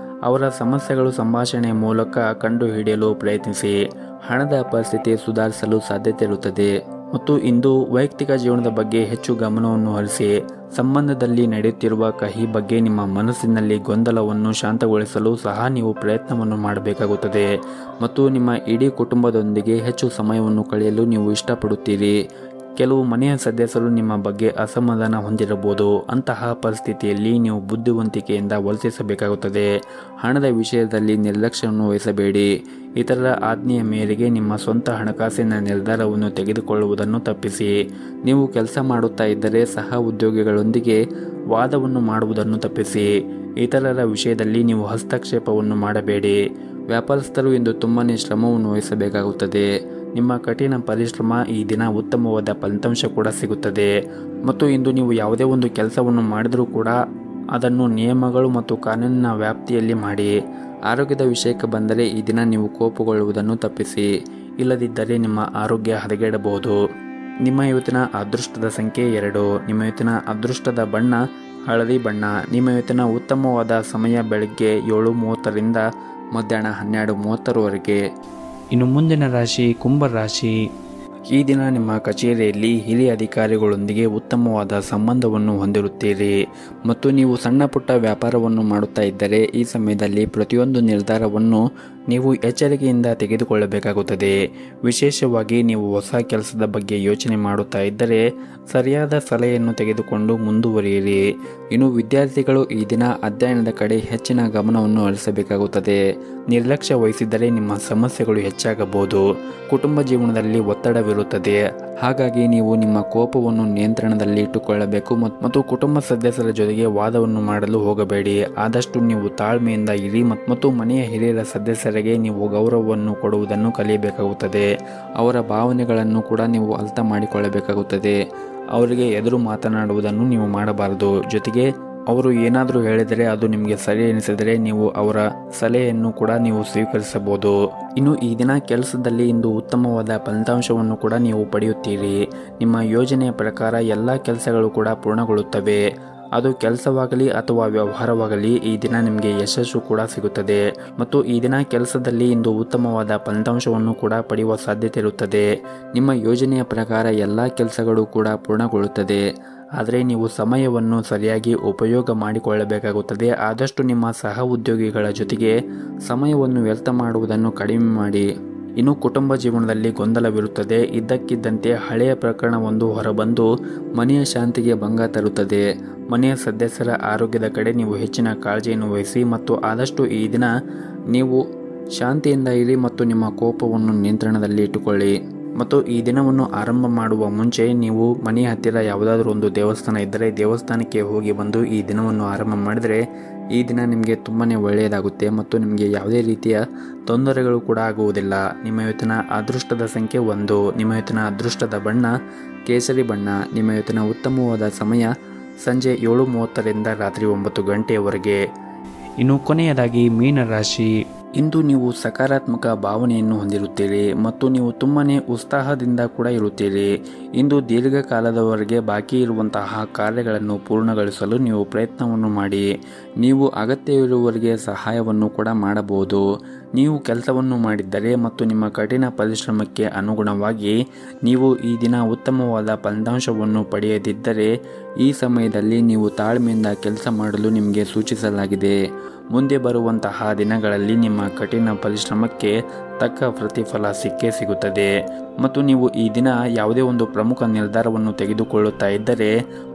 [SPEAKER 1] ಅವರ ಸಮಸ್ಯೆಗಳು ಸಂಭಾಷಣೆಯ ಮೂಲಕ ಕಂಡುಹಿಡಿಯಲು ಪ್ರಯತ್ನಿಸಿ. ಹಣದ ಪರಿಸ್ಥಿತಿ ಸುಧಾರಿಸಲು ಸಾಧ್ಯತೆ ಇರುತ್ತದೆ. ಮತ್ತು ಇಂದು ವೈಯಕ್ತಿಕ ಜೀವನದ ಬಗ್ಗೆ ಹೆಚ್ಚು ಗಮನವನ್ನು ಹರಿಸಿ. ಸಂಬಂಧದಲ್ಲಿ ನಡೆಯುತ್ತಿರುವ ಕಹಿ ಬಗ್ಗೆ ನಿಮ್ಮ ಮನಸ್ಸಿನಲ್ಲಿ ಗೊಂದಲವನ್ನು ಶಾಂತಗೊಳಿಸಲು ಸಹ ನೀವು ಪ್ರಯತ್ನವನ್ನು ಮಾಡಬೇಕಾಗುತ್ತದೆ. ಮತ್ತು ನಿಮ್ಮ ಇಡೀ ಕುಟುಂಬದೊಂದಿಗೆ ಹೆಚ್ಚು ಸಮಯವನ್ನು ಕಳೆಯಲು ನೀವು ಇಷ್ಟಪಡುತ್ತೀರಿ. ಕೆಲವು ಮನೆಯ ಸದಸ್ಯರು ನಿಮ್ಮ ಬಗ್ಗೆ ಅಸಮಾಧಾನ ಹೊಂದಿರಬಹುದು. ಅಂತಹ ಪರಿಸ್ಥಿತಿಯಲ್ಲಿ ನೀವು ಬುದ್ಧಿವಂತಿಕೆಯಿಂದ ವರ್ತಿಸಬೇಕಾಗುತ್ತದೆ. ಹಣದ ವಿಷಯದಲ್ಲಿ ನಿರ್ಲಕ್ಷ್ಯವನ್ನು ವಹಿಸಬೇಡಿ. ಇತರರ ಆಜ್ಞೆಯ ಮೇರೆಗೆ ನಿಮ್ಮ ಸ್ವಂತ ಹಣಕಾಸಿನ ನಿರ್ಧಾರವನ್ನು ತೆಗೆದುಕೊಳ್ಳುವುದನ್ನು ತಪ್ಪಿಸಿ. ನೀವು ಕೆಲಸ ಮಾಡುತ್ತಾ ಇದ್ದರೆ ಸಹ ಉದ್ಯೋಗಿಗಳೊಂದಿಗೆ ವಾದವನ್ನು ಮಾಡುವುದನ್ನು ತಪ್ಪಿಸಿ. ಇತರರ ವಿಷಯದಲ್ಲಿ ನೀವು ಹಸ್ತಕ್ಷೇಪವನ್ನು ಮಾಡಬೇಡಿ. ವ್ಯಾಪಾರಸ್ಥರು ಇಂದು ತುಂಬಾ ಶ್ರಮವನ್ನು ವಹಿಸಬೇಕಾಗುತ್ತದೆ. ನಿಮ್ಮ ಕಠಿಣ ಪರಿಶ್ರಮ ಈ ದಿನ ಉತ್ತಮವಾದ ಫಲಿತಾಂಶ ಕೂಡ ಸಿಗುತ್ತದೆ. ಮತ್ತು ಇಂದು ನೀವು ಯಾವುದೇ ಒಂದು ಕೆಲಸವನ್ನು ಮಾಡಿದರೂ ಕೂಡ ಅದನ್ನು ನಿಯಮಗಳು ಮತ್ತು ಕಾನೂನಿನ ವ್ಯಾಪ್ತಿಯಲ್ಲಿ ಮಾಡಿ. ಆರೋಗ್ಯದ ವಿಷಯಕ್ಕೆ ಬಂದರೆ ಈ ದಿನ ನೀವು ಕೋಪಗೊಳ್ಳುವುದನ್ನು ತಪ್ಪಿಸಿ. ಇಲ್ಲದಿದ್ದರೆ ನಿಮ್ಮ ಆರೋಗ್ಯ ಹದಗೆಡಬಹುದು. ನಿಮ್ಮ ಇವತ್ತಿನ ಅದೃಷ್ಟದ ಸಂಖ್ಯೆ 2. ನಿಮ್ಮ ಇವತ್ತಿನ ಅದೃಷ್ಟದ ಬಣ್ಣ ಹಳದಿ ಬಣ್ಣ. ನಿಮ್ಮ ಇವತ್ತಿನ ಉತ್ತಮವಾದ ಸಮಯ ಬೆಳಗ್ಗೆ 7:30ರಿಂದ ಮಧ್ಯಾಹ್ನ 12:30ವರೆಗೆ. ಇನ್ನು ಮುಂದಿನ ರಾಶಿ ಕುಂಭ ರಾಶಿ. ಈ ದಿನ ನಿಮ್ಮ ಕಚೇರಿಯಲ್ಲಿ ಹಿರಿಯ ಅಧಿಕಾರಿಗಳೊಂದಿಗೆ ಉತ್ತಮವಾದ ಸಂಬಂಧವನ್ನು ಹೊಂದಿರುತ್ತೀರಿ. ಮತ್ತು ನೀವು ಸಣ್ಣ ಪುಟ್ಟ ವ್ಯಾಪಾರವನ್ನು ಮಾಡುತ್ತಾ ಇದ್ದರೆ ಈ ಸಮಯದಲ್ಲಿ ಪ್ರತಿಯೊಂದು ನಿರ್ಧಾರವನ್ನು ನೀವು ಎಚ್ಚರಿಕೆಯಿಂದ ತೆಗೆದುಕೊಳ್ಳಬೇಕಾಗುತ್ತದೆ. ವಿಶೇಷವಾಗಿ ನೀವು ಹೊಸ ಕೆಲಸದ ಬಗ್ಗೆ ಯೋಚನೆ ಮಾಡುತ್ತಾ ಇದ್ದರೆ ಸರಿಯಾದ ಸಲಹೆಯನ್ನು ತೆಗೆದುಕೊಂಡು ಮುಂದುವರಿಯಿರಿ. ಇನ್ನು ವಿದ್ಯಾರ್ಥಿಗಳು ಈ ದಿನ ಅಧ್ಯಯನದ ಕಡೆ ಹೆಚ್ಚಿನ ಗಮನವನ್ನು ಹರಿಸಬೇಕಾಗುತ್ತದೆ. ನಿರ್ಲಕ್ಷ್ಯ ವಹಿಸಿದರೆ ನಿಮ್ಮ ಸಮಸ್ಯೆಗಳು ಹೆಚ್ಚಾಗಬಹುದು. ಕುಟುಂಬ ಜೀವನದಲ್ಲಿ ಒತ್ತಡವಿರುತ್ತದೆ. ಹಾಗಾಗಿ ನೀವು ನಿಮ್ಮ ಕೋಪವನ್ನು ನಿಯಂತ್ರಣದಲ್ಲಿ ಇಟ್ಟುಕೊಳ್ಳಬೇಕು ಮತ್ತು ಕುಟುಂಬ ಸದಸ್ಯರ ಜೊತೆಗೆ ವಾದವನ್ನು ಮಾಡಲು ಹೋಗಬೇಡಿ. ಆದಷ್ಟು ನೀವು ತಾಳ್ಮೆಯಿಂದ ಇರಿ ಮತ್ತು ಮನೆಯ ಹಿರಿಯರ ಸದಸ್ಯರಿಗೆ ನೀವು ಗೌರವವನ್ನು ಕೊಡುವುದನ್ನು ಕಲಿಯಬೇಕಾಗುತ್ತದೆ. ಅವರ ಭಾವನೆಗಳನ್ನು ಕೂಡ ನೀವು ಅರ್ಥ ಮಾಡಿಕೊಳ್ಳಬೇಕಾಗುತ್ತದೆ. ಅವರಿಗೆ ಎದುರು ಮಾತನಾಡುವುದನ್ನು ನೀವು ಮಾಡಬಾರದು. ಜೊತೆಗೆ ಅವರು ಏನಾದರೂ ಹೇಳಿದರೆ ಅದು ನಿಮಗೆ ಸರಿ ಎನಿಸಿದರೆ ನೀವು ಅವರ ಸಲಹೆಯನ್ನು ಕೂಡ ನೀವು ಸ್ವೀಕರಿಸಬಹುದು. ಇನ್ನು ಈ ದಿನ ಕೆಲಸದಲ್ಲಿ ಇಂದು ಉತ್ತಮವಾದ ಫಲಿತಾಂಶವನ್ನು ಕೂಡ ನೀವು ಪಡೆಯುತ್ತೀರಿ. ನಿಮ್ಮ ಯೋಜನೆಯ ಪ್ರಕಾರ ಎಲ್ಲ ಕೆಲಸಗಳು ಕೂಡ ಪೂರ್ಣಗೊಳ್ಳುತ್ತವೆ. ಅದು ಕೆಲಸವಾಗಲಿ ಅಥವಾ ವ್ಯವಹಾರವಾಗಲಿ ಈ ದಿನ ನಿಮಗೆ ಯಶಸ್ಸು ಕೂಡ ಸಿಗುತ್ತದೆ. ಮತ್ತು ಈ ದಿನ ಕೆಲಸದಲ್ಲಿ ಇಂದು ಉತ್ತಮವಾದ ಫಲಿತಾಂಶವನ್ನು ಕೂಡ ಪಡೆಯುವ ಸಾಧ್ಯತೆ ಇರುತ್ತದೆ. ನಿಮ್ಮ ಯೋಜನೆಯ ಪ್ರಕಾರ ಎಲ್ಲ ಕೆಲಸಗಳು ಕೂಡ ಪೂರ್ಣಗೊಳ್ಳುತ್ತದೆ. ಆದರೆ ನೀವು ಸಮಯವನ್ನು ಸರಿಯಾಗಿ ಉಪಯೋಗ ಮಾಡಿಕೊಳ್ಳಬೇಕಾಗುತ್ತದೆ. ಆದಷ್ಟು ನಿಮ್ಮ ಸಹ ಉದ್ಯೋಗಿಗಳ ಜೊತೆಗೆ ಸಮಯವನ್ನು ವ್ಯರ್ಥ ಮಾಡುವುದನ್ನು ಕಡಿಮೆ ಮಾಡಿ. ಇನ್ನು ಕುಟುಂಬ ಜೀವನದಲ್ಲಿ ಗೊಂದಲವಿರುತ್ತದೆ. ಇದ್ದಕ್ಕಿದ್ದಂತೆ ಹಳೆಯ ಪ್ರಕರಣವೊಂದು ಹೊರಬಂದು ಮನೆಯ ಶಾಂತಿಗೆ ಭಂಗ ತರುತ್ತದೆ. ಮನೆಯ ಸದಸ್ಯರ ಆರೋಗ್ಯದ ಕಡೆ ನೀವು ಹೆಚ್ಚಿನ ಕಾಳಜಿಯನ್ನು ವಹಿಸಿ ಮತ್ತು ಆದಷ್ಟು ಈ ದಿನ ನೀವು ಶಾಂತಿಯಿಂದ ಇರಿ ಮತ್ತು ನಿಮ್ಮ ಕೋಪವನ್ನು ನಿಯಂತ್ರಣದಲ್ಲಿ ಇಟ್ಟುಕೊಳ್ಳಿ. ಮತ್ತು ಈ ದಿನವನ್ನು ಆರಂಭ ಮಾಡುವ ಮುಂಚೆ ನೀವು ಮನೆಯ ಹತ್ತಿರ ಯಾವುದಾದ್ರೂ ಒಂದು ದೇವಸ್ಥಾನ ಇದ್ದರೆ ದೇವಸ್ಥಾನಕ್ಕೆ ಹೋಗಿ ಬಂದು ಈ ದಿನವನ್ನು ಆರಂಭ ಮಾಡಿದರೆ ಈ ದಿನ ನಿಮಗೆ ತುಂಬಾ ಒಳ್ಳೆಯದಾಗುತ್ತೆ ಮತ್ತು ನಿಮಗೆ ಯಾವುದೇ ರೀತಿಯ ತೊಂದರೆಗಳು ಕೂಡ ಆಗುವುದಿಲ್ಲ. ನಿಮ್ಮ ಇವತ್ತಿನ ಅದೃಷ್ಟದ ಸಂಖ್ಯೆ 1. ನಿಮ್ಮ ಇವತ್ತಿನ ಅದೃಷ್ಟದ ಬಣ್ಣ ಕೇಸರಿ ಬಣ್ಣ. ನಿಮ್ಮ ಇವತ್ತಿನ ಉತ್ತಮವಾದ ಸಮಯ ಸಂಜೆ 7:30ರಿಂದ ರಾತ್ರಿ 9 ಗಂಟೆಯವರೆಗೆ. ಇನ್ನು ಕೊನೆಯದಾಗಿ ಮೀನರಾಶಿ. ಇಂದು ನೀವು ಸಕಾರಾತ್ಮಕ ಭಾವನೆಯನ್ನು ಹೊಂದಿರುತ್ತೀರಿ ಮತ್ತು ನೀವು ತುಂಬಾ ಉತ್ಸಾಹದಿಂದ ಕೂಡ ಇರುತ್ತೀರಿ. ಇಂದು ದೀರ್ಘಕಾಲದವರೆಗೆ ಬಾಕಿ ಇರುವಂತಹ ಕಾರ್ಯಗಳನ್ನು ಪೂರ್ಣಗೊಳಿಸಲು ನೀವು ಪ್ರಯತ್ನವನ್ನು ಮಾಡಿ. ನೀವು ಅಗತ್ಯವಿರುವವರಿಗೆ ಸಹಾಯವನ್ನು ಕೂಡ ಮಾಡಬಹುದು. ನೀವು ಕೆಲಸವನ್ನು ಮಾಡಿದ್ದರೆ ಮತ್ತು ನಿಮ್ಮ ಕಠಿಣ ಪರಿಶ್ರಮಕ್ಕೆ ಅನುಗುಣವಾಗಿ ನೀವು ಈ ದಿನ ಉತ್ತಮವಾದ ಫಲಿತಾಂಶವನ್ನು ಪಡೆಯದಿದ್ದರೆ ಈ ಸಮಯದಲ್ಲಿ ನೀವು ತಾಳ್ಮೆಯಿಂದ ಕೆಲಸ ಮಾಡಲು ನಿಮಗೆ ಸೂಚಿಸಲಾಗಿದೆ. ಮುಂದೆ ಬರುವಂತಹ ದಿನಗಳಲ್ಲಿ ನಿಮ್ಮ ಕಠಿಣ ಪರಿಶ್ರಮಕ್ಕೆ ತಕ್ಕ ಪ್ರತಿಫಲ ಸಿಕ್ಕೇ ಸಿಗುತ್ತದೆ. ಮತ್ತು ನೀವು ಈ ದಿನ ಯಾವುದೇ ಒಂದು ಪ್ರಮುಖ ನಿರ್ಧಾರವನ್ನು ತೆಗೆದುಕೊಳ್ಳುತ್ತಾ ಇದ್ದರೆ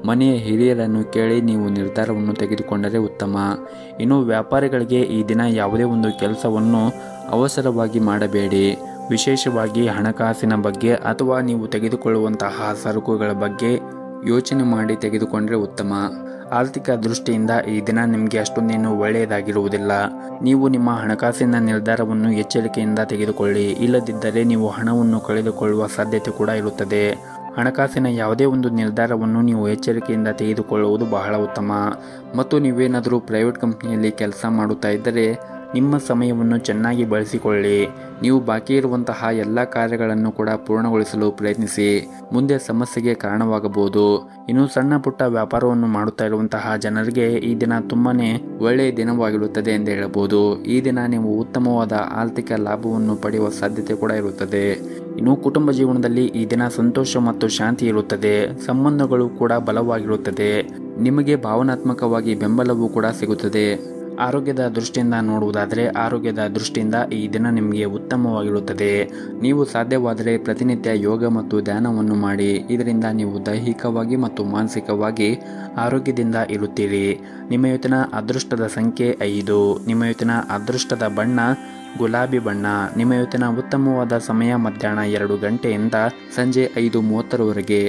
[SPEAKER 1] ಮನೆಯ ಹಿರಿಯರನ್ನು ಕೇಳಿ ನೀವು ನಿರ್ಧಾರವನ್ನು ತೆಗೆದುಕೊಂಡರೆ ಉತ್ತಮ. ಇನ್ನು ವ್ಯಾಪಾರಿಗಳಿಗೆ ಈ ದಿನ ಯಾವುದೇ ಒಂದು ಕೆಲಸವನ್ನು ಅವಸರವಾಗಿ ಮಾಡಬೇಡಿ. ವಿಶೇಷವಾಗಿ ಹಣಕಾಸಿನ ಬಗ್ಗೆ ಅಥವಾ ನೀವು ತೆಗೆದುಕೊಳ್ಳುವಂತಹ ಸರಕುಗಳ ಬಗ್ಗೆ ಯೋಚನೆ ಮಾಡಿ ತೆಗೆದುಕೊಂಡರೆ ಉತ್ತಮ. ಆರ್ಥಿಕ ದೃಷ್ಟಿಯಿಂದ ಈ ದಿನ ನಿಮಗೆ ಅಷ್ಟೊಂದೇನು ಒಳ್ಳೆಯದಾಗಿರುವುದಿಲ್ಲ. ನೀವು ನಿಮ್ಮ ಹಣಕಾಸಿನ ನಿರ್ಧಾರವನ್ನು ಎಚ್ಚರಿಕೆಯಿಂದ ತೆಗೆದುಕೊಳ್ಳಿ. ಇಲ್ಲದಿದ್ದರೆ ನೀವು ಹಣವನ್ನು ಕಳೆದುಕೊಳ್ಳುವ ಸಾಧ್ಯತೆ ಕೂಡ ಇರುತ್ತದೆ. ಹಣಕಾಸಿನ ಯಾವುದೇ ಒಂದು ನಿರ್ಧಾರವನ್ನು ನೀವು ಎಚ್ಚರಿಕೆಯಿಂದ ತೆಗೆದುಕೊಳ್ಳುವುದು ಬಹಳ ಉತ್ತಮ. ಮತ್ತು ನೀವೇನಾದರೂ ಪ್ರೈವೇಟ್ ಕಂಪ್ನಿಯಲ್ಲಿ ಕೆಲಸ ಮಾಡುತ್ತಾ ಇದ್ದರೆ ನಿಮ್ಮ ಸಮಯವನ್ನು ಚೆನ್ನಾಗಿ ಬಳಸಿಕೊಳ್ಳಿ. ನೀವು ಬಾಕಿ ಇರುವಂತಹ ಎಲ್ಲ ಕಾರ್ಯಗಳನ್ನು ಕೂಡ ಪೂರ್ಣಗೊಳಿಸಲು ಪ್ರಯತ್ನಿಸಿ. ಮುಂದೆ ಸಮಸ್ಯೆಗೆ ಕಾರಣವಾಗಬಹುದು. ಇನ್ನು ಸಣ್ಣ ಪುಟ್ಟ ವ್ಯಾಪಾರವನ್ನು ಮಾಡುತ್ತಾ ಇರುವಂತಹ ಜನರಿಗೆ ಈ ದಿನ ತುಂಬಾನೇ ಒಳ್ಳೆಯ ದಿನವಾಗಿರುತ್ತದೆ ಎಂದು ಹೇಳಬಹುದು. ಈ ದಿನ ನೀವು ಉತ್ತಮವಾದ ಆರ್ಥಿಕ ಲಾಭವನ್ನು ಪಡೆಯುವ ಸಾಧ್ಯತೆ ಕೂಡ ಇರುತ್ತದೆ. ಇನ್ನು ಕುಟುಂಬ ಜೀವನದಲ್ಲಿ ಈ ದಿನ ಸಂತೋಷ ಮತ್ತು ಶಾಂತಿ ಇರುತ್ತದೆ. ಸಂಬಂಧಗಳು ಕೂಡ ಬಲವಾಗಿರುತ್ತದೆ. ನಿಮಗೆ ಭಾವನಾತ್ಮಕವಾಗಿ ಬೆಂಬಲವೂ ಕೂಡ ಸಿಗುತ್ತದೆ. ಆರೋಗ್ಯದ ದೃಷ್ಟಿಯಿಂದ ನೋಡುವುದಾದರೆ ಆರೋಗ್ಯದ ದೃಷ್ಟಿಯಿಂದ ಈ ದಿನ ನಿಮಗೆ ಉತ್ತಮವಾಗಿರುತ್ತದೆ. ನೀವು ಸಾಧ್ಯವಾದರೆ ಪ್ರತಿನಿತ್ಯ ಯೋಗ ಮತ್ತು ಧ್ಯಾನವನ್ನು ಮಾಡಿ. ಇದರಿಂದ ನೀವು ದೈಹಿಕವಾಗಿ ಮತ್ತು ಮಾನಸಿಕವಾಗಿ ಆರೋಗ್ಯದಿಂದ ಇರುತ್ತೀರಿ. ನಿಮ್ಮ ಇವತ್ತಿನ ಅದೃಷ್ಟದ ಸಂಖ್ಯೆ 5. ನಿಮ್ಮ ಇವತ್ತಿನ ಅದೃಷ್ಟದ ಬಣ್ಣ ಗುಲಾಬಿ ಬಣ್ಣ. ನಿಮ್ಮ ಇವತ್ತಿನ ಉತ್ತಮವಾದ ಸಮಯ ಮಧ್ಯಾಹ್ನ 2 ಗಂಟೆಯಿಂದ ಸಂಜೆ 5:30ರವರೆಗೆ.